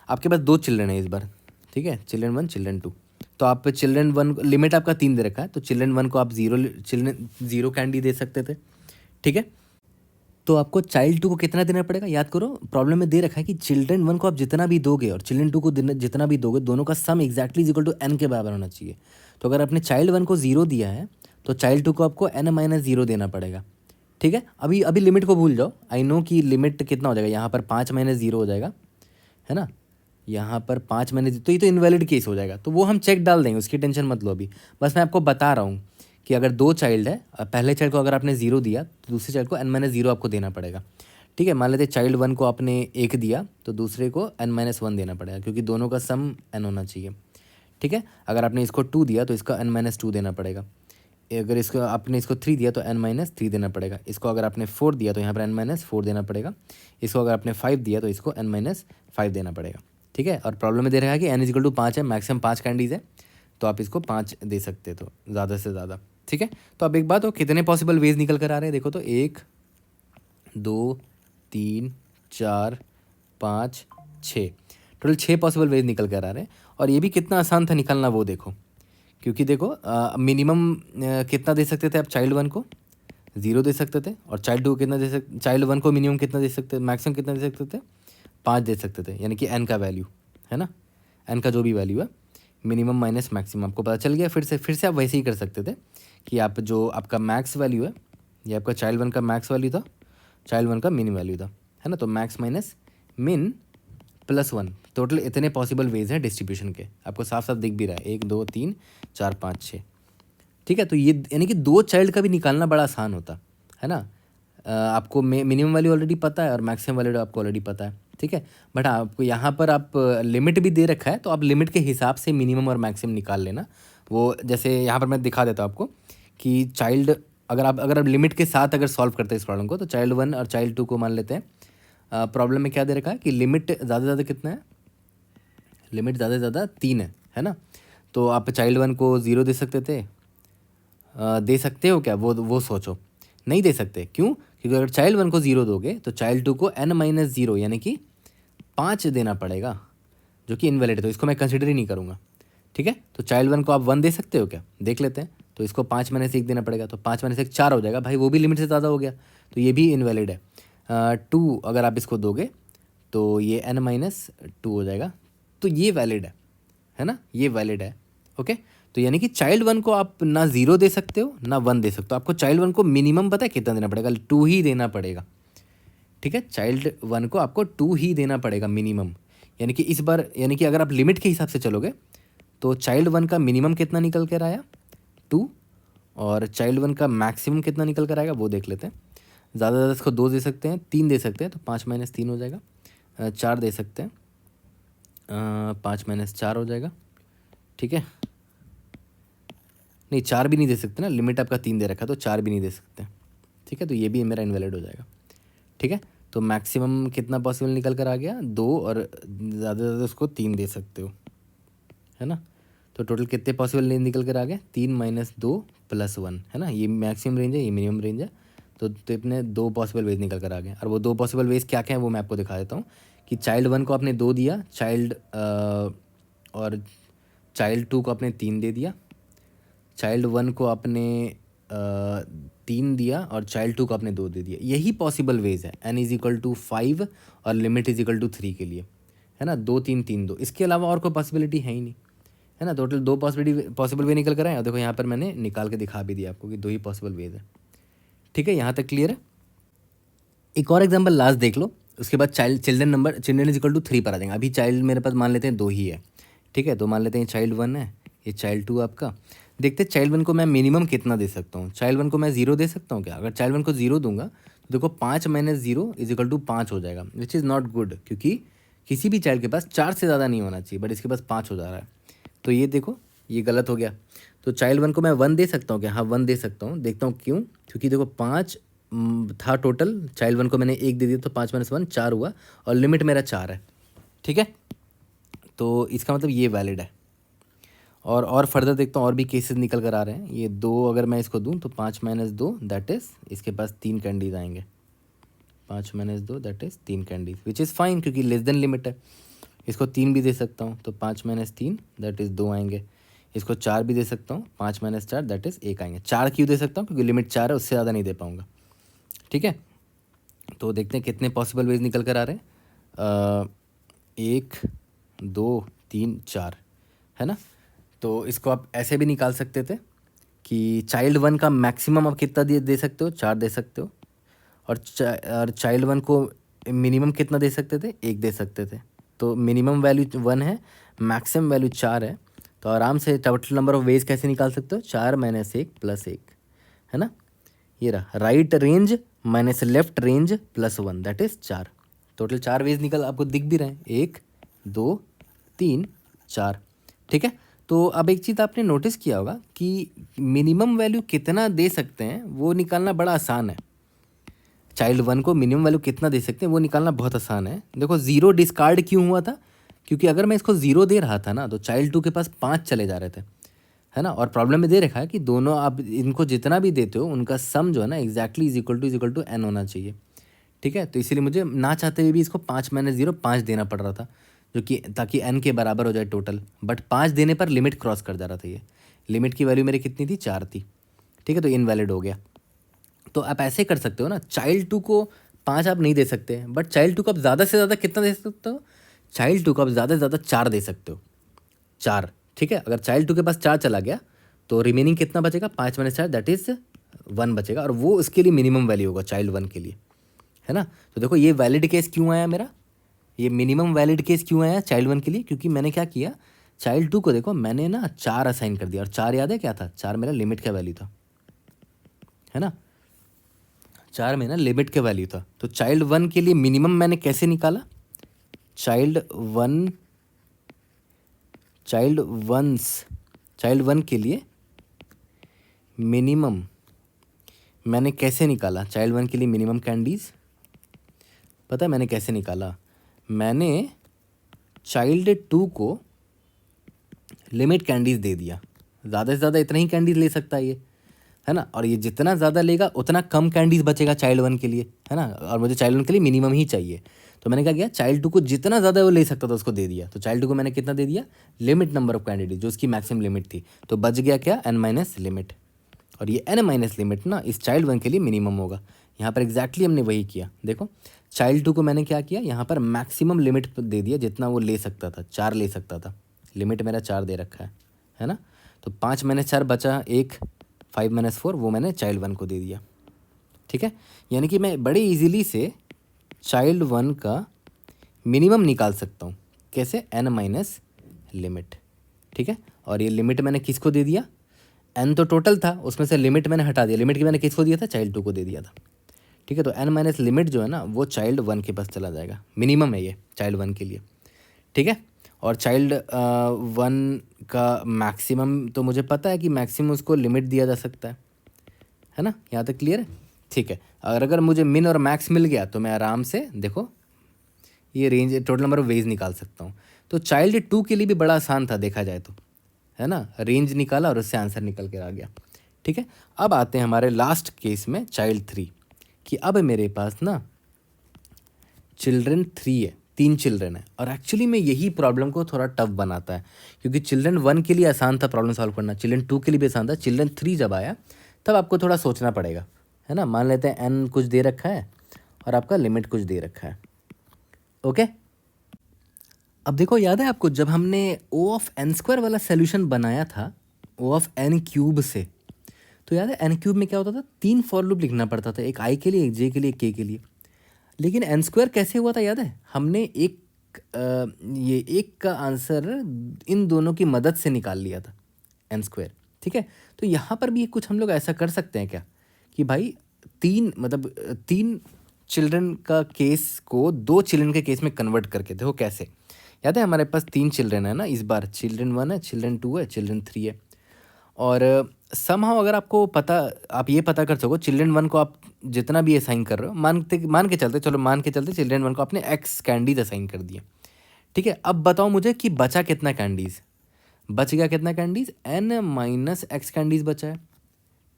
आपके पास 2 चिल्ड्रन है इस बार, ठीक है, चिल्ड्रन 1 चिल्ड्रन 2, तो आप चिल्ड्रन 1 लिमिट आपका 3 दे रखा है, तो चिल्ड्रन 1 को आप 0 कैंडी दे सकते थे। ठीक है, तो आपको चाइल्ड 2 को कितना देना पड़ेगा, याद करो प्रॉब्लम में दे रखा है कि चिल्ड्रन 1 को आप जितना भी दोगे और चिल्ड्रन 2 को जितना भी दोगे, दोनों का sum exactly is equal to n के बराबर होना चाहिए। तो अगर आपने चाइल्ड 1 को 0 दिया है तो चाइल्ड 2 को आपको n - 0 देना पड़ेगा। ठीक है, अभी अभी लिमिट को भूल जाओ, आई नो कि लिमिट कितना हो जाएगा, यहाँ पर 5 - 0 हो जाएगा, है ना, यहाँ पर 5 - तो ये तो इनवैलिड केस हो जाएगा, तो वो हम चेक डाल देंगे, उसकी टेंशन मत लो अभी। बस मैं आपको बता रहा हूँ कि अगर 2 चाइल्ड है, पहले चाइल्ड को अगर आपने 0 दिया तो दूसरे चाइल्ड को n - 0 आपको देना पड़ेगा। ठीक है, मान लेते चाइल्ड 1 को आपने 1 दिया तो दूसरे को n - 1 देना पड़ेगा, क्योंकि दोनों का सम n होना चाहिए। ठीक है, अगर आपने इसको 2 दिया तो इसका n - 2 देना पड़ेगा। अगर इसको आपने इसको 3 दिया तो n - 3 देना पड़ेगा। इसको अगर आपने 4 दिया तो यहाँ पर n - 4 देना पड़ेगा। इसको अगर आपने 5 दिया तो इसको n - 5 देना पड़ेगा। ठीक है, और प्रॉब्लम में दे रहा है कि n इज इक्वल टू 5 है, मैक्सिमम 5 कैंडीज है, तो आप इसको 5 दे सकते तो ज़्यादा से ज़्यादा। ठीक है, तो अब एक बात हो, कितने पॉसिबल वेज निकल कर आ रहे हैं देखो तो, 1 2 3 4 5 6, टोटल 6 पॉसिबल वेज निकल कर आ रहे हैं। और ये भी कितना आसान था निकालना वो देखो, क्योंकि देखो मिनिमम कितना दे सकते थे आप चाइल्ड 1 को, 0 दे सकते थे, और चाइल्ड 2 को कितना दे सकते, चाइल्ड 1 को मिनिमम कितना दे सकते, मैक्सिमम कितना दे सकते थे, 5 दे सकते थे, यानी कि n का वैल्यू, है ना, n का जो भी वैल्यू है, मिनिमम माइनस मैक्सिमम आपको पता चल गया। फिर से आप वैसे ही कर सकते थे कि आप जो आपका मैक्स वैल्यू है, ये आपका चाइल्ड 1 का मैक्स वैल्यू था, चाइल्ड 1 का मिन वैल्यू था, है ना, तो मैक्स माइनस मिन +1, टोटल इतने पॉसिबल वेज हैं डिस्ट्रीब्यूशन के, आपको साफ साफ दिख भी रहा है, 1 2 3 4 5 6। ठीक है, तो ये यानी कि 2 चाइल्ड का भी निकालना बड़ा आसान होता है ना। आपको मिनिमम वैल्यू ऑलरेडी पता है और मैक्सिमम वैल्यू आपको ऑलरेडी पता है। ठीक है, बट आपको यहाँ पर आप लिमिट भी दे रखा है, तो आप लिमिट के हिसाब से मिनिमम और मैक्सिमम निकाल लेना। वो जैसे यहाँ पर मैं दिखा देता हूँ आपको कि चाइल्ड अगर आप लिमिट के साथ अगर सॉल्व करते हैं इस प्रॉब्लम को, तो चाइल्ड 1 और चाइल्ड 2 को मान लेते हैं। प्रॉब्लम में क्या दे रखा है कि लिमिट ज़्यादा से ज़्यादा कितना है, लिमिट ज़्यादा से ज़्यादा 3 है ना। तो आप चाइल्ड 1 को 0 दे सकते थे, दे सकते हो क्या, वो सोचो, नहीं दे सकते। क्यों, क्योंकि अगर चाइल्ड 1 को 0 दोगे तो चाइल्ड 2 को n - 0 यानी कि 5 देना पड़ेगा, जो कि इनवैलिड है, तो इसको मैं कंसिडर ही नहीं करूँगा। ठीक है, तो चाइल्ड 1 को आप 1 दे सकते हो क्या, देख लेते हैं, तो इसको 5 - 1 देना पड़ेगा, तो 5 - 1 4 हो जाएगा भाई, वो भी लिमिट से ज़्यादा हो गया, तो ये भी इनवैलिड है। 2 अगर आप इसको दोगे तो ये n - 2 हो जाएगा, तो ये वैलिड है ना, ये वैलिड है। ओके, तो यानी कि चाइल्ड 1 को आप ना 0 दे सकते हो ना 1 दे सकते हो, आपको चाइल्ड 1 को मिनिमम पता है कितना देना पड़ेगा, 2 ही देना पड़ेगा। ठीक है, चाइल्ड 1 को आपको 2 ही देना पड़ेगा मिनिमम, यानी कि इस बार, यानी कि अगर आप लिमिट के हिसाब से चलोगे तो चाइल्ड 1 का मिनिमम कितना निकल कर आया 2, और चाइल्ड 1 का मैक्सिमम कितना निकल कर आएगा वो देख लेते हैं। ज़्यादा से ज़्यादा इसको 2 दे सकते हैं, 3 दे सकते हैं, तो 5 - 3 हो जाएगा। 4 दे सकते हैं, 5 - 4 हो जाएगा। ठीक है, नहीं 4 भी नहीं दे सकते ना, लिमिट आपका 3 दे रखा है, तो 4 भी नहीं दे सकते। ठीक है, तो ये भी मेरा इनवैलिड हो जाएगा। ठीक है, तो मैक्सिमम कितना पॉसिबल निकल कर आ गया 2, और ज़्यादा से ज़्यादा उसको 3 दे सकते हो, है ना। तो टोटल कितने पॉसिबल निकल कर आ गए, 3 - 2 + 1, है ना, ये मैक्सिमम रेंज है, ये मिनिमम रेंज है, तो इतने 2 पॉसिबल वेज निकल कर आ गए। और वो 2 पॉसिबल वेज क्या क्या हैं वो मैं आपको दिखा देता हूँ कि चाइल्ड 1 को आपने 2 दिया, और चाइल्ड 2 को आपने 3 दे दिया, चाइल्ड 1 को आपने 3 दिया और चाइल्ड 2 को आपने 2 दे दिया। यही पॉसिबल वेज है n इज इक्वल टू 5 और लिमिट इज इक्वल टू 3 के लिए, है ना। 2 3 3 2, इसके अलावा और कोई पॉसिबिलिटी है ही नहीं, है ना। टोटल 2 पॉसिबल वे निकल कर आए। और देखो यहाँ पर मैंने निकाल के दिखा भी दिया आपको कि 2 ही पॉसिबल वेज है। ठीक है, यहाँ तक क्लियर है। एक और एग्जाम्पल लास्ट देख लो, उसके बाद चिल्ड्रन इज इक्वल टू 3 पर आ जाएंगे। अभी चाइल्ड मेरे पास मान लेते हैं 2 ही है, ठीक है। तो मान लेते हैं चाइल्ड 1 है, ये चाइल्ड 2 आपका। देखते हैं चाइल्ड 1 को मैं मिनिमम कितना दे सकता हूँ। चाइल्ड 1 को मैं 0 दे सकता हूँ क्या? अगर चाइल्ड 1 को 0 दूंगा तो देखो 5 माइनस 0 इज इक्वल टू 5 हो जाएगा, विच इज़ नॉट गुड, क्योंकि किसी भी चाइल्ड के पास 4 से ज़्यादा नहीं होना चाहिए, बट इसके पास 5 हो जा रहा है। तो ये देखो ये गलत हो गया। तो चाइल्ड 1 को मैं 1 दे सकता हूँ क्या? हाँ 1 दे सकता हूँ। देखता हूँ क्यों, क्योंकि देखो 5 था टोटल, चाइल्ड 1 को मैंने 1 दे दिया तो 5 माइनस 1 4 हुआ, और लिमिट मेरा 4 है, ठीक है। तो इसका मतलब ये वैलिड है। और फर्दर देखता हूँ और भी केसेस निकल कर आ रहे हैं। ये 2 अगर मैं इसको दूँ तो 5 माइनस 2 दैट इज़ इसके पास 3 कैंडीज आएंगे। 5 minus 2 that is 3 candies, which is fine क्योंकि लेस देन लिमिट है। इसको 3 भी दे सकता हूँ तो 5 माइनस 3 दैट इज़ 2 आएंगे। इसको 4 भी दे सकता हूँ, 5 माइनस 4 दैट इज़ 1 आएंगे। 4 क्यों दे सकता हूँ? क्योंकि लिमिट 4 है, उससे ज़्यादा नहीं दे पाऊँगा, ठीक है। तो देखते हैं कितने पॉसिबल वेज निकल कर आ रहे हैं। 1 2 3 4, है ना। तो इसको आप ऐसे भी निकाल सकते थे कि चाइल्ड 1 का मैक्सिमम आप कितना दे सकते हो? 4 दे सकते हो। और चाइल्ड 1 को मिनिमम कितना दे सकते थे? 1 दे सकते थे। तो मिनिमम वैल्यू 1 है, मैक्सिमम वैल्यू 4 है। तो आराम से टोटल नंबर ऑफ वेज कैसे निकाल सकते हो? 4 माइनस 1 प्लस 1, है ना। ये रहा right range minus left range plus 1 that is 4। Total 4 ways निकल आपको दिख भी रहे हैं, 1 2 3 4, ठीक है। तो अब एक चीज़ आपने नोटिस किया होगा कि मिनिमम वैल्यू कितना दे सकते हैं वो निकालना बड़ा आसान है। चाइल्ड 1 को मिनिमम वैल्यू कितना दे सकते हैं वो निकालना बहुत आसान है। देखो 0 डिस्कार्ड क्यों हुआ था? क्योंकि अगर मैं इसको 0 दे रहा था ना तो चाइल्ड 2 के पास 5 चले जा रहे थे, है ना। और प्रॉब्लम में दे रखा है कि दोनों आप इनको जितना भी देते हो उनका सम जो है ना exactly is equal to n होना चाहिए, ठीक है। तो इसीलिए मुझे ना चाहते हुए भी इसको 5 माइनस 0 5 देना पड़ रहा था, जो कि ताकि n के बराबर हो जाए टोटल। बट 5 देने पर लिमिट क्रॉस कर जा रहा था। ये लिमिट की वैल्यू मेरी कितनी थी? 4 थी, ठीक है। तो इनवैलिड हो गया। तो आप ऐसे कर सकते हो ना, चाइल्ड 2 को 5 आप नहीं दे सकते, बट चाइल्ड 2 को आप ज़्यादा से ज़्यादा कितना दे सकते हो? चाइल्ड 2 को आप ज़्यादा से ज़्यादा 4 दे सकते हो, 4, ठीक है। अगर चाइल्ड 2 के पास 4 चला गया तो रिमेनिंग कितना बचेगा? 5 माइनस 4 दैट इज़ 1 बचेगा, और वो उसके लिए मिनिमम वैल्यू होगा चाइल्ड 1 के लिए, है ना। तो देखो ये वैलिड केस क्यों आया मेरा, ये मिनिमम वैलिड केस क्यों आया चाइल्ड 1 के लिए? क्योंकि मैंने क्या किया, चाइल्ड 2 को देखो मैंने ना 4 असाइन कर दिया, और 4 याद है क्या था? 4 मेरा लिमिट का वैल्यू था, है ना। 4 में ना लिमिट का वैल्यू था। तो चाइल्ड 1 के लिए मिनिमम मैंने कैसे निकाला? चाइल्ड 1 के लिए मिनिमम मैंने कैसे निकाला? चाइल्ड 1 के लिए मिनिमम कैंडीज़ पता है मैंने कैसे निकाला? मैंने चाइल्ड 2 को लिमिट कैंडीज़ दे दिया, ज़्यादा से ज़्यादा इतना ही कैंडीज़ ले सकता है ये, है ना। और ये जितना ज़्यादा लेगा उतना कम कैंडीज़ बचेगा चाइल्ड 1 के लिए, है ना। और मुझे चाइल्ड 1 के लिए मिनिमम ही चाहिए। तो मैंने क्या किया, चाइल्ड 2 को जितना ज़्यादा वो ले सकता था उसको दे दिया। तो चाइल्ड 2 को मैंने कितना दे दिया? लिमिट नंबर ऑफ कैंडिडेट, जो उसकी मैक्सिमम लिमिट थी। तो बच गया क्या? n minus limit. और ये n माइनस लिमिट ना इस चाइल्ड 1 के लिए मिनिमम होगा। यहाँ पर एग्जैक्टली हमने वही किया। देखो चाइल्ड 2 को मैंने क्या किया, यहाँ पर मैक्सिमम लिमिट दे दिया जितना वो ले सकता था, 4 ले सकता था। लिमिट मेरा 4 दे रखा है ना। तो 5 माइनस 4 बचा 1, 5 माइनस 4 वो मैंने चाइल्ड 1 को दे दिया, ठीक है। यानी कि मैं बड़े इजीली से चाइल्ड 1 का मिनिमम निकाल सकता हूँ। कैसे? n माइनस लिमिट, ठीक है। और ये लिमिट मैंने किसको दे दिया? n तो टोटल था, उसमें से लिमिट मैंने हटा दिया। लिमिट की मैंने किसको दिया था? चाइल्ड 2 को दे दिया था, ठीक है। तो n माइनस लिमिट जो है ना वो चाइल्ड 1 के पास चला जाएगा। मिनिमम है ये चाइल्ड 1 के लिए, ठीक है। और चाइल्ड 1 का मैक्सिमम तो मुझे पता है कि मैक्सिमम उसको लिमिट दिया जा सकता है ना। यहाँ तक क्लियर है? ठीक है। अगर मुझे मिन और मैक्स मिल गया तो मैं आराम से देखो ये range total number of veg निकाल सकता हूँ। तो चाइल्ड 2 के लिए भी बड़ा आसान था देखा जाए तो, है ना। रेंज निकाला और उससे आंसर निकल कर आ गया, ठीक है। अब आते हैं हमारे लास्ट केस में चाइल्ड 3। कि अब मेरे पास ना चिल्ड्रन 3 है, 3 चिल्ड्रन है, और एक्चुअली में यही प्रॉब्लम को थोड़ा टफ बनाता है, क्योंकि चिल्ड्रन 1 के लिए आसान था प्रॉब्लम सॉल्व करना, चिल्ड्रन 2 के लिए भी आसान था, चिल्ड्रन 3 जब आया तब आपको थोड़ा सोचना पड़ेगा, है ना। मान लेते हैं n कुछ दे रखा है और आपका लिमिट कुछ दे रखा है। ओके, अब देखो याद है आपको जब हमने O ऑफ n स्क्वायर वाला सोल्यूशन बनाया था O ऑफ n क्यूब से, तो याद है n क्यूब में क्या होता था, 3 फॉर लूप लिखना पड़ता था, एक i के लिए, एक j के लिए, एक k के लिए। लेकिन n स्क्वायर कैसे हुआ था याद है, हमने ये एक का आंसर इन दोनों की मदद से निकाल लिया था, n स्क्वायर। ठीक है, तो यहाँ पर भी कुछ हम लोग ऐसा कर सकते हैं क्या कि भाई 3 चिल्ड्रन का केस को 2 चिल्ड्रन के केस में कन्वर्ट करके देखो कैसे। याद है हमारे पास 3 चिल्ड्रन है ना, इस बार चिल्ड्रन 1 है, चिल्ड्रन 2 है, चिल्ड्रन 3 है, और समहाउ अगर आपको आप ये पता कर सको चिल्ड्रन 1 को आप जितना भी असाइन कर रहे हो, मान के चलते चिल्ड्रन 1 को आपने x कैंडीज असाइन कर दिए। ठीक है, अब बताओ मुझे कि बचा कितना कैंडीज, बच गया कितना candies, n minus x candies बचा है।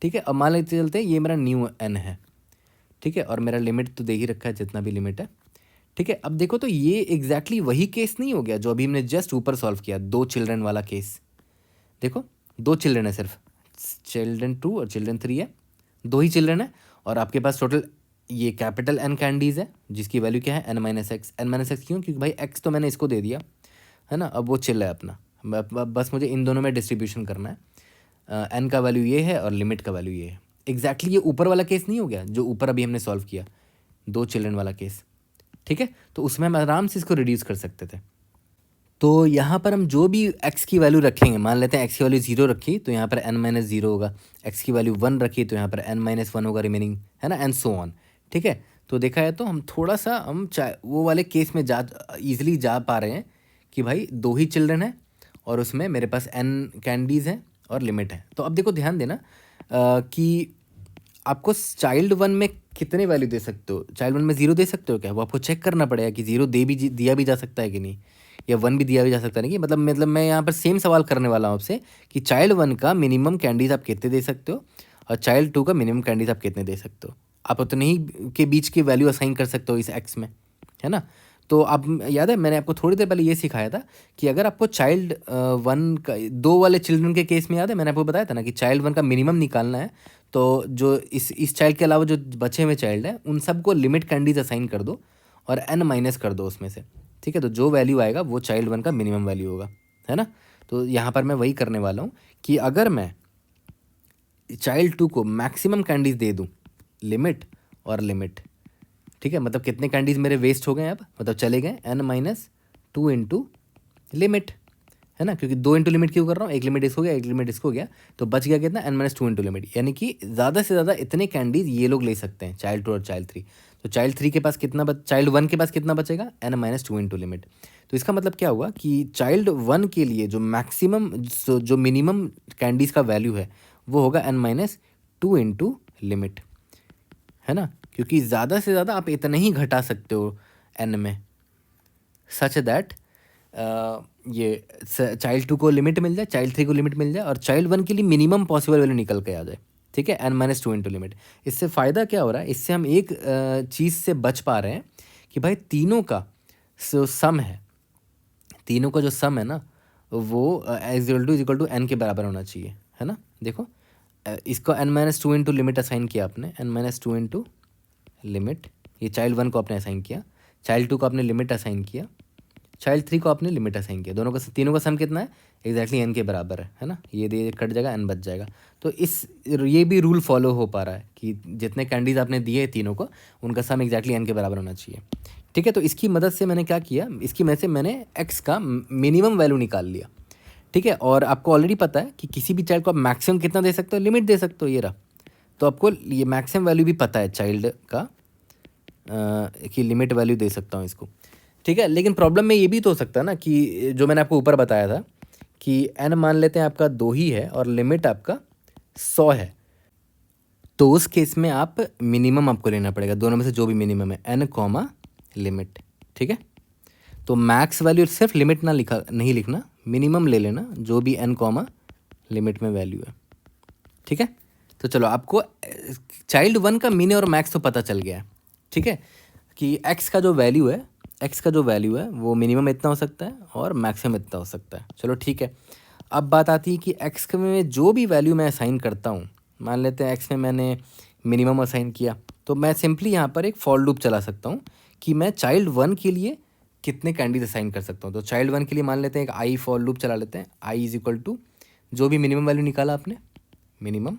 ठीक है, अब मान लेते चलते ये मेरा न्यू n है। ठीक है, और मेरा लिमिट तो दे ही रखा है जितना भी लिमिट है। ठीक है, अब देखो तो ये एग्जैक्टली वही केस नहीं हो गया जो अभी हमने जस्ट ऊपर सॉल्व किया, 2 चिल्ड्रन वाला केस। देखो 2 चिल्ड्रन है, सिर्फ चिल्ड्रन 2 और चिल्ड्रन 3 है, 2 ही चिल्ड्रन है, और आपके पास टोटल ये कैपिटल N कैंडीज़ है जिसकी वैल्यू क्या है n माइनस एक्स। क्यों, क्योंकि भाई x तो मैंने इसको दे दिया है ना, अब वो चिल है अपना, बस मुझे इन दोनों में डिस्ट्रीब्यूशन करना है। n का वैल्यू ये है और लिमिट का वैल्यू ये है। एग्जैक्टली ये ऊपर वाला केस नहीं हो गया जो ऊपर अभी हमने सॉल्व किया, 2 चिल्ड्रन वाला केस। ठीक है, तो उसमें हम आराम से इसको रिड्यूस कर सकते थे। तो यहाँ पर हम जो भी x की वैल्यू रखेंगे, मान लेते हैं x की वैल्यू 0 रखी तो यहाँ पर n माइनस 0 होगा, x की वैल्यू 1 रखी तो यहाँ पर n माइनस 1 होगा रिमेनिंग, है ना, एंड सो ऑन। ठीक है, तो देखा है तो हम थोड़ा सा वो वाले केस में ईजिली जा पा रहे हैं कि भाई 2 ही चिल्ड्रन है और उसमें मेरे पास n कैंडीज़ हैं और लिमिट है। तो अब देखो ध्यान देना कि आपको चाइल्ड 1 में कितने वैल्यू दे सकते हो, चाइल्ड 1 में 0 दे सकते हो क्या, वो आपको चेक करना पड़ेगा कि 0 दिया भी जा सकता है कि नहीं, या 1 भी दिया भी जा सकता है। नहीं, मतलब मैं यहाँ पर सेम सवाल करने वाला हूँ आपसे कि चाइल्ड 1 का मिनिमम कैंडीज आप कितने दे सकते हो और चाइल्ड 2 का मिनिमम कैंडीज आप कितने दे सकते हो। आप उतने ही के बीच की वैल्यू असाइन कर सकते हो इस एक्स में, है ना। तो अब याद है मैंने आपको थोड़ी देर पहले ये सिखाया था कि अगर आपको चाइल्ड 1 का 2 वाले चिल्ड्रन के केस में याद है मैंने आपको बताया था ना कि चाइल्ड 1 का मिनिमम निकालना है, तो जो इस चाइल्ड के अलावा जो बचे हुए चाइल्ड हैं उन सबको लिमिट कैंडीज असाइन कर दो और n माइनस कर दो उसमें से। ठीक है, तो जो वैल्यू आएगा वो चाइल्ड 1 का मिनिमम वैल्यू होगा, है ना। तो यहाँ पर मैं वही करने वाला हूँ कि अगर मैं चाइल्ड 2 को मैक्सिमम कैंडीज दे दूँ, लिमिट और लिमिट, ठीक है, मतलब कितने कैंडीज मेरे वेस्ट हो गए अब, मतलब चले गए n माइनस 2 इंटू लिमिट, है ना, क्योंकि 2 इंटू लिमिट क्यों कर रहा हूँ, एक लिमिट इसको गया एक लिमिट इसको गया, तो बच गया कितना n माइनस 2 इंटू लिमिट, यानी कि ज़्यादा से ज़्यादा इतने कैंडीज ये लोग ले सकते हैं चाइल्ड 2 और चाइल्ड 3। तो चाइल्ड 3 के पास कितना चाइल्ड 1 के पास कितना बचेगा, n माइनस 2 इंटू लिमिट। तो इसका मतलब क्या हुआ कि चाइल्ड 1 के लिए जो मैक्सिमम जो मिनिमम कैंडीज़ का वैल्यू है वो होगा n माइनस 2 इंटू लिमिट, है ना, क्योंकि ज़्यादा से ज़्यादा आप इतना ही घटा सकते हो n में, सच दैट ये चाइल्ड 2 को लिमिट मिल जाए, चाइल्ड 3 को लिमिट मिल जाए और चाइल्ड 1 के लिए मिनिमम पॉसिबल वैल्यू निकल के आ जाए। ठीक है, n माइनस 2 इंटू लिमिट। इससे फ़ायदा क्या हो रहा है, इससे हम एक चीज़ से बच पा रहे हैं कि भाई तीनों का जो सम है, तीनों का जो सम है ना वो इज इक्वल टू n के बराबर होना चाहिए, है ना। देखो इसको n minus 2 into limit assign किया आपने, n माइनस 2 इंटू लिमिट, ये चाइल्ड 1 को आपने असाइन किया, चाइल्ड 2 को आपने लिमिट असाइन किया, चाइल्ड 3 को आपने लिमिट असाइन किया, दोनों का तीनों का सम कितना है, एग्जैक्टली n के बराबर है ना, ये कट जाएगा n बच जाएगा। तो ये भी रूल फॉलो हो पा रहा है कि जितने कैंडीज आपने दिए तीनों को उनका सम एग्जैक्टली n के बराबर होना चाहिए। ठीक है, तो इसकी मदद से मैंने क्या किया, इसकी मदद से मैंने x का मिनिमम वैल्यू निकाल लिया। ठीक है, और आपको ऑलरेडी पता है कि किसी भी चाइल्ड को आप मैक्सिमम कितना दे सकते हो, लिमिट दे सकते हो, ये रहा। तो आपको ये मैक्सिमम वैल्यू भी पता है चाइल्ड का कि लिमिट वैल्यू दे सकता हूँ इसको। ठीक है, लेकिन प्रॉब्लम में ये भी तो हो सकता है ना कि जो मैंने आपको ऊपर बताया था कि n मान लेते हैं आपका 2 ही है और लिमिट आपका 100 है, तो उस केस में आप मिनिमम आपको लेना पड़ेगा, दोनों में से जो भी मिनिमम है n कॉमा लिमिट। ठीक है, तो मैक्स वैल्यू सिर्फ लिमिट नहीं लिखना, मिनिमम ले लेना जो भी n कॉमा लिमिट में वैल्यू है। ठीक है, तो चलो आपको चाइल्ड 1 का मिन और मैक्स तो पता चल गया है, ठीक है, कि एक्स का जो वैल्यू है वो मिनिमम इतना हो सकता है और मैक्सिमम इतना हो सकता है। चलो ठीक है, अब बात आती है कि एक्स में जो भी वैल्यू मैं असाइन करता हूँ, मान लेते हैं एक्स में मैंने मिनिमम असाइन किया, तो मैं सिंपली यहाँ पर एक फॉर लूप चला सकता हूँ कि मैं चाइल्ड 1 के लिए कितने कैंडीज असाइन कर सकता हूँ। तो चाइल्ड 1 के लिए मान लेते हैं एक आई फॉर लूप चला लेते हैं, आई इज इक्वल टू जो भी मिनिमम वैल्यू निकाला आपने, minimum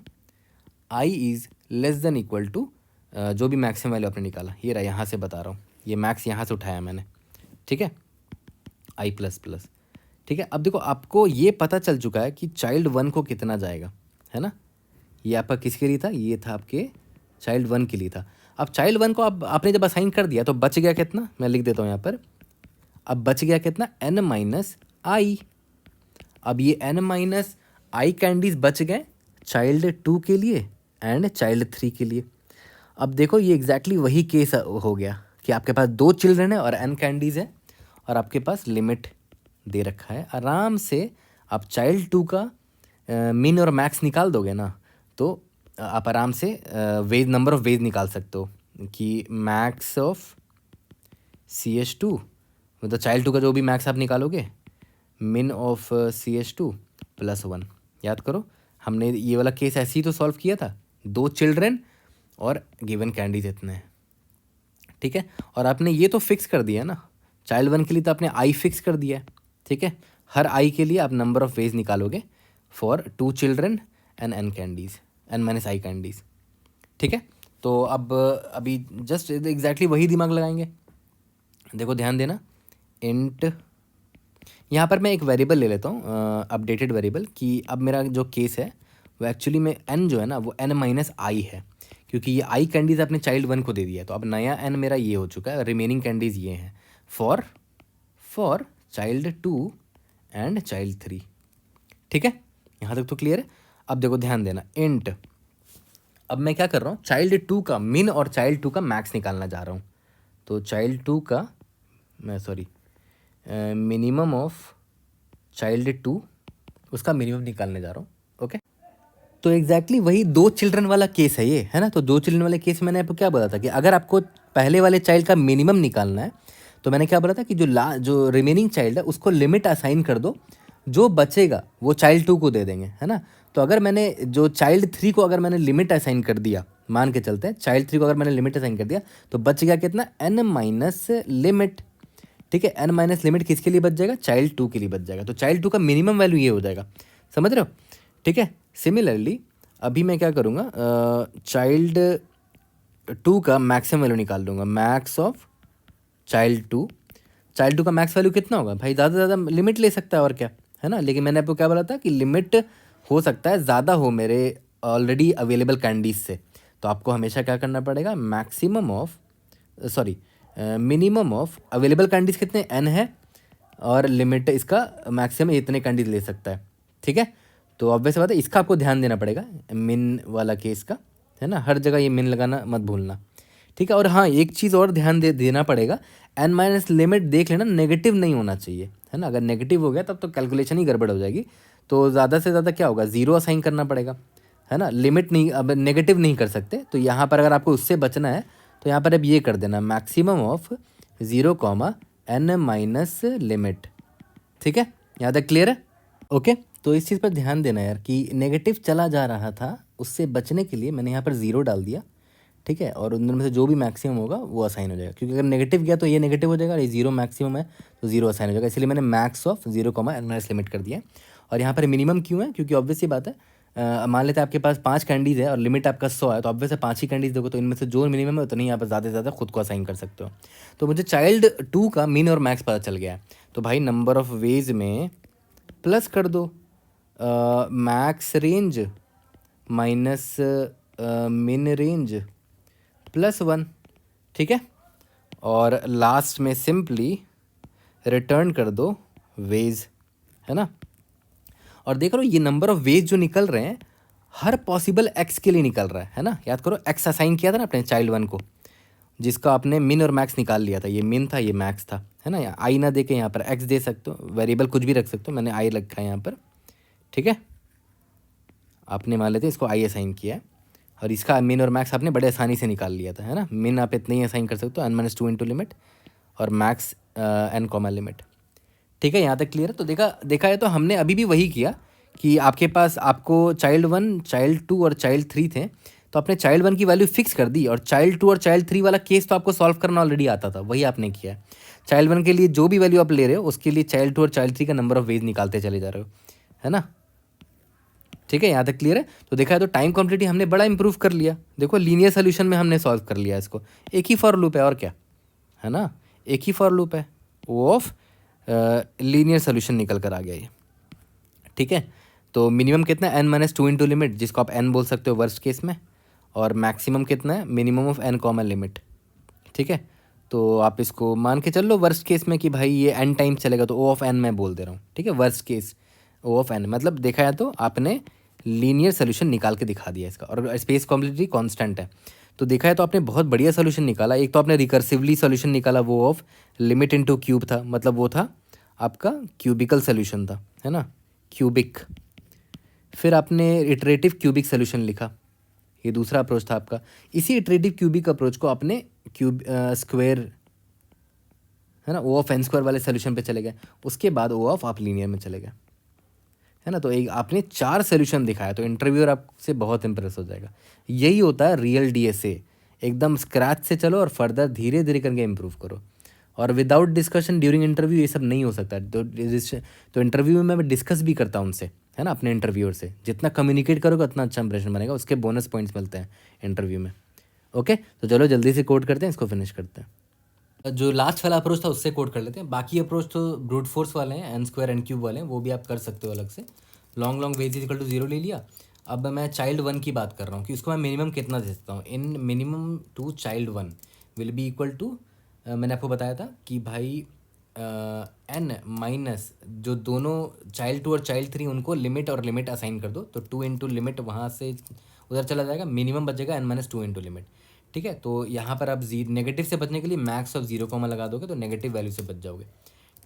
I is less than equal to जो भी मैक्सिमम वैल्यू आपने निकाला, ये रहा, यहाँ से बता रहा हूँ, ये मैक्स यहाँ से उठाया मैंने, ठीक है, आई प्लस प्लस, ठीक है। अब देखो आपको ये पता चल चुका है कि चाइल्ड 1 को कितना जाएगा, है ना, ये आपका किसके लिए था, ये था आपके चाइल्ड 1 के लिए था। अब चाइल्ड 1 को आपने जब असाइन कर दिया तो बच गया कितना, मैं लिख देता हूँ यहाँ पर, अब बच गया कितना, n माइनस आई। अब ये n माइनस आई कैंडीज बच गए चाइल्ड 2 के लिए एंड चाइल्ड 3 के लिए। अब देखो ये एग्जैक्टली वही केस हो गया कि आपके पास 2 चिल्ड्रन है और n कैंडीज है और आपके पास लिमिट दे रखा है। आराम से आप चाइल्ड 2 का मिन और मैक्स निकाल दोगे ना, तो आप आराम से वेज नंबर ऑफ वेज निकाल सकते हो कि मैक्स ऑफ CH2, मतलब चाइल्ड 2 का जो भी मैक्स आप निकालोगे, मिन ऑफ CH2 प्लस 1। याद करो हमने ये वाला केस ऐसे ही तो सॉल्व किया था, 2 चिल्ड्रन और गिवन कैंडीज इतने हैं, ठीक है। और आपने ये तो फिक्स कर दिया ना, चाइल्ड 1 के लिए तो आपने आई फिक्स कर दिया है, ठीक है। हर आई के लिए आप नंबर ऑफ वेज निकालोगे for 2 children and n candies, n minus I candies, ठीक है। तो अब अभी जस्ट एग्जैक्टली वही दिमाग लगाएंगे। देखो ध्यान देना, इंट, यहाँ पर मैं एक वेरिएबल ले लेता हूँ अपडेटेड वेरिएबल, कि अब मेरा जो केस है वो एक्चुअली में n जो है ना वो n माइनस आई है, क्योंकि ये आई कैंडीज़ आपने चाइल्ड 1 को दे दिया है, तो अब नया n मेरा ये हो चुका है, रिमेनिंग कैंडीज़ ये हैं फॉर चाइल्ड 2 एंड चाइल्ड 3, ठीक है। यहाँ तक तो क्लियर है। अब देखो ध्यान देना, इंट, अब मैं क्या कर रहा हूँ, चाइल्ड 2 का मिन और चाइल्ड 2 का मैक्स निकालना जा रहा हूँ। तो चाइल्ड 2 का मिनिमम ऑफ चाइल्ड 2, उसका मिनिमम निकालने जा रहा हूँ, ओके। तो एग्जैक्टली वही 2 चिल्ड्रन वाला केस है ये, है ना। तो 2 चिल्ड्रन वाले केस में मैंने आपको क्या बोला था कि अगर आपको पहले वाले चाइल्ड का मिनिमम निकालना है तो मैंने क्या बोला था कि जो रिमेनिंग चाइल्ड है उसको लिमिट असाइन कर दो, जो बचेगा वो चाइल्ड 2 को दे देंगे, है ना। तो अगर मैंने जो चाइल्ड 3 को अगर मैंने लिमिट असाइन कर दिया, मान के चलते हैं चाइल्ड 3 को अगर मैंने लिमिट असाइन कर दिया तो बच गया कितना, n माइनस लिमिट, ठीक है। n माइनस लिमिट किसके लिए बच जाएगा, चाइल्ड 2 के लिए बच जाएगा। तो चाइल्ड 2 का मिनिमम वैल्यू ये हो जाएगा, समझ रहे हो, ठीक है। सिमिलरली अभी मैं क्या करूँगा, चाइल्ड 2 का मैक्सिमम वैल्यू निकाल दूंगा, मैक्स ऑफ चाइल्ड 2 का मैक्स वैल्यू कितना होगा भाई, ज़्यादा से ज़्यादा लिमिट ले सकता है और क्या, है ना। लेकिन मैंने आपको क्या बोला था कि लिमिट हो सकता है ज़्यादा हो मेरे ऑलरेडी अवेलेबल कैंडीज से, तो आपको हमेशा क्या करना पड़ेगा, मिनिमम ऑफ अवेलेबल कैंडीज कितने n है और लिमिट इसका मैक्सिमम इतने कैंडीज ले सकता है, ठीक है। तो ऑब्वियस बात है इसका आपको ध्यान देना पड़ेगा, मिन वाला केस का, है ना, हर जगह ये मिन लगाना मत भूलना, ठीक है। और हाँ एक चीज़ और ध्यान देना पड़ेगा, n माइनस लिमिट देख लेना नेगेटिव नहीं होना चाहिए, है ना। अगर नेगेटिव हो गया तब तो कैलकुलेशन ही गड़बड़ हो जाएगी, तो ज़्यादा से ज़्यादा क्या होगा, 0 असाइन करना पड़ेगा, है ना। लिमिट नहीं, अब नेगेटिव नहीं कर सकते, तो यहाँ पर अगर आपको उससे बचना है तो यहाँ पर अब ये कर देना, maximum of 0, n minus limit, ठीक है। यहाँ तक क्लियर है, ओके। तो इस चीज़ पर ध्यान देना यार कि नेगेटिव चला जा रहा था, उससे बचने के लिए मैंने यहाँ पर 0 डाल दिया, ठीक है। और उन दोनों में से जो भी मैक्सिमम होगा वो असाइन हो जाएगा, क्योंकि अगर नेगेटिव गया तो ये नेगेटिव हो जाएगा, ये 0 मैक्सिमम है तो 0 असाइन हो जाएगा, इसलिए मैंने max of 0, n minus limit कर दिया। और यहाँ पर मिनिमम क्यों है, क्योंकि ऑब्वियस ही बात है, मान लेते हैं आपके पास 5 कैंडीज़ है और लिमिट आपका 100 है, तो ऑब्वियस है 5 ही कैंडीज़ देखो, तो इनमें से जो मिनिमम है उतनी यहाँ पर ज़्यादा से ज़्यादा खुद को असाइन कर सकते हो। तो मुझे चाइल्ड 2 का मिन और मैक्स पता चल गया है, तो भाई नंबर ऑफ वेज में प्लस कर दो max range minus min range plus 1, ठीक है। और लास्ट में सिंपली रिटर्न कर दो वेज, है ना। और देख लो ये नंबर ऑफ वेज जो निकल रहे हैं हर पॉसिबल एक्स के लिए निकल रहा है ना। याद करो एक्स असाइन किया था ना अपने चाइल्ड 1 को, जिसका आपने मिन और मैक्स निकाल लिया था, ये मिन था ये मैक्स था, है ना। आई ना दे के यहाँ पर एक्स दे सकते हो, वेरिएबल कुछ भी रख सकते हो, मैंने आई रखा है यहाँ पर, ठीक है। आपने मान लेते इसको आई असाइन किया है, और इसका मिन और मैक्स आपने बड़े आसानी से निकाल लिया था, है ना। मिन आप इतना ही असाइन कर सकते हो, n minus two into limit, और मैक्स n कॉमा लिमिट। ठीक है, यहाँ तक क्लियर है। तो देखा है तो हमने अभी भी वही किया कि आपके पास आपको चाइल्ड 1, चाइल्ड 2 और चाइल्ड 3 थे, तो आपने चाइल्ड 1 की वैल्यू फिक्स कर दी, और चाइल्ड 2 और चाइल्ड 3 वाला केस तो आपको सॉल्व करना ऑलरेडी आता था, वही आपने किया है। चाइल्ड 1 के लिए जो भी वैल्यू आप ले रहे हो उसके लिए चाइल्ड 2 और चाइल्ड 3 का नंबर ऑफ वेज निकालते चले जा रहे हो, है ना। ठीक है, यहाँ तक क्लियर है। तो देखा है तो टाइम कॉम्प्लेक्सिटी हमने बड़ा इंप्रूव कर लिया। देखो लीनियर सोल्यूशन में हमने सॉल्व कर लिया इसको, एक ही फॉर लूप है और क्या, है ना, एक ही फॉर लूप है, वो ऑफ लीनियर सोल्यूशन निकल कर आ गया ये। ठीक है, तो मिनिमम कितना है, n minus two into limit, जिसको आप n बोल सकते हो वर्स्ट केस में, और मैक्सिमम कितना है, minimum of n common limit. ठीक है, तो आप इसको मान के चल लो वर्स्ट केस में कि भाई ये n टाइम्स चलेगा, तो o ऑफ n मैं बोल दे रहा हूँ। ठीक है, worst case o of n, मतलब देखा है तो आपने लीनियर सोल्यूशन निकाल के दिखा दिया इसका, और स्पेस कॉम्प्लेक्सिटी कांस्टेंट है। तो देखा है तो आपने बहुत बढ़िया सोल्यूशन निकाला। एक तो आपने रिकर्सिवली सोल्यूशन निकाला, वो ऑफ लिमिट इनटू क्यूब था, मतलब वो था आपका क्यूबिकल सोल्यूशन था, है ना, क्यूबिक। फिर आपने इटरेटिव क्यूबिक सोल्यूशन लिखा, ये दूसरा अप्रोच था आपका। इसी इटरेटिव क्यूबिक अप्रोच को आपने स्क्वायर, है ना, ओ ऑफ एन स्क्वायर वाले सोल्यूशन पे चले गए, उसके बाद ओ ऑफ आप लीनियर में चले गए, है ना। तो एक आपने 4 सोल्यूशन दिखाया, तो इंटरव्यूअर आपसे बहुत इंप्रेस हो जाएगा। यही होता है रियल डीएसए, एकदम स्क्रैच से चलो और फर्दर धीरे धीरे करके इम्प्रूव करो, और विदाउट डिस्कशन ड्यूरिंग इंटरव्यू ये सब नहीं हो सकता। तो इंटरव्यू में मैं डिस्कस भी करता हूँ उनसे, है ना, अपने इंटरव्यूअर से। जितना कम्युनिकेट करोगे उतना अच्छा इंप्रेशन बनेगा, उसके बोनस पॉइंट्स मिलते हैं इंटरव्यू में। ओके, तो चलो जल्दी से कोड करते हैं, इसको फिनिश करते हैं। जो लास्ट वाला अप्रोच था उससे कोड कर लेते हैं, बाकी अप्रोच तो ब्रूट फोर्स वाले हैं, एन स्क्वायर एन क्यूब वाले हैं, वो भी आप कर सकते हो अलग से। Long ways is equal to 0 ले लिया। अब मैं चाइल्ड 1 की बात कर रहा हूँ कि उसको मैं मिनिमम कितना दे सकता हूँ। In minimum to child 1 will be equal to, मैंने आपको बताया था कि भाई एन माइनस जो दोनों चाइल्ड 2 और चाइल्ड 3 उनको लिमिट और लिमिट असाइन कर दो, तो 2 इंटू लिमिट वहाँ से उधर चला जाएगा, मिनिमम बचेगा n minus two into limit. ठीक है, तो यहाँ पर आप नेगेटिव से बचने के लिए मैक्स ऑफ 0 कॉमा लगा दोगे, तो नेगेटिव वैल्यू से बच जाओगे।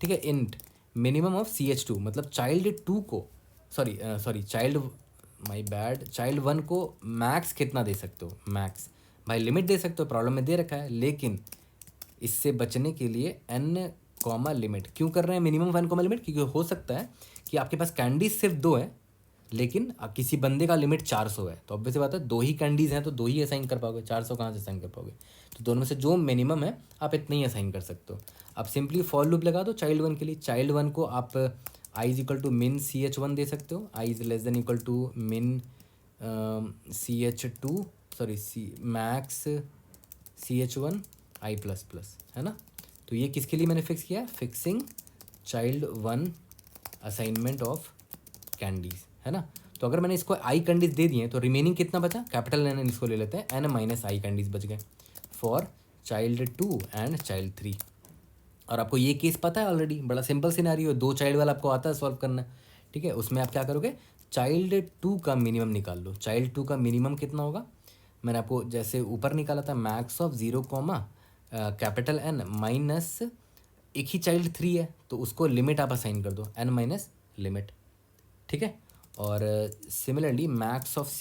ठीक है, इंट मिनिमम ऑफ CH2, मतलब चाइल्ड 2 को, sorry child, my bad, child 1 को मैक्स कितना दे सकते हो, मैक्स भाई लिमिट दे सकते हो, प्रॉब्लम में दे रखा है, लेकिन इससे बचने के लिए n कॉमा लिमिट क्यों कर रहे हैं, minimum of n comma limit, क्योंकि हो सकता है कि आपके पास कैंडीज सिर्फ 2 है, लेकिन किसी बंदे का लिमिट 400 है, तो ऑब्वियस बात है 2 ही कैंडीज हैं तो 2 ही असाइन कर पाओगे, 400 कहाँ से असाइन कर पाओगे। तो दोनों में से जो मिनिमम है आप इतना ही असाइन कर सकते हो। आप सिंपली फॉर लूप लगा दो चाइल्ड 1 के लिए। चाइल्ड 1 को आप i इज इक्वल टू मिन CH1 दे सकते हो, i is less than equal to min CH2, sorry max CH1 i plus plus, है ना। तो ये किसके लिए मैंने फिक्स किया, fixing child 1 assignment of candies, है ना। तो अगर मैंने इसको आई कैंडीज दे दिए तो रिमेनिंग कितना बचा, कैपिटल एन इसको ले लेते हैं, n माइनस आई कैंडीज बच गए फॉर चाइल्ड 2 एंड चाइल्ड 3। और आपको ये केस पता है ऑलरेडी, बड़ा सिंपल सिनेरियो, 2 चाइल्ड वाला आपको आता है सॉल्व करना। ठीक है, उसमें आप क्या करोगे, चाइल्ड 2 का मिनिमम निकाल लो। चाइल्ड 2 का मिनिमम कितना होगा, मैंने आपको जैसे ऊपर निकाला था, max of 0 comma capital N minus एक ही चाइल्ड 3 है तो उसको लिमिट आप असाइन कर दो, n माइनस लिमिट। ठीक है, और सिमिलरली मैक्स ऑफ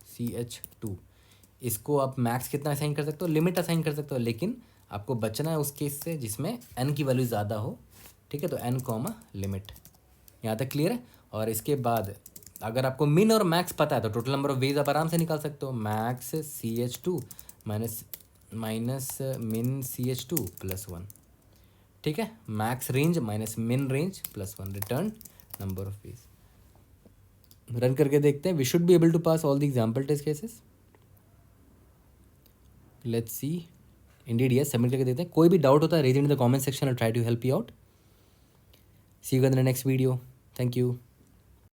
CH2 इसको आप मैक्स कितना असाइन कर सकते हो, लिमिट असाइन कर सकते हो, लेकिन आपको बचना है उस केस से जिसमें n की वैल्यू ज़्यादा हो। ठीक है, तो n कॉमा लिमिट, यहाँ तक क्लियर है। और इसके बाद अगर आपको मिन और मैक्स पता है तो टोटल नंबर ऑफ वेज आप आराम से निकाल सकते हो, मैक्स CH2 माइनस मिन CH2 प्लस 1। ठीक है, max range minus min range plus 1, return number of ways. Run करके देखते हैं, we should be able to pass all the example test cases. Let's see, indeed yes, submit करके देखते हैं। कोई भी डाउट होता है raise in the comment section, I try to help you out. See you in the next video, thank you.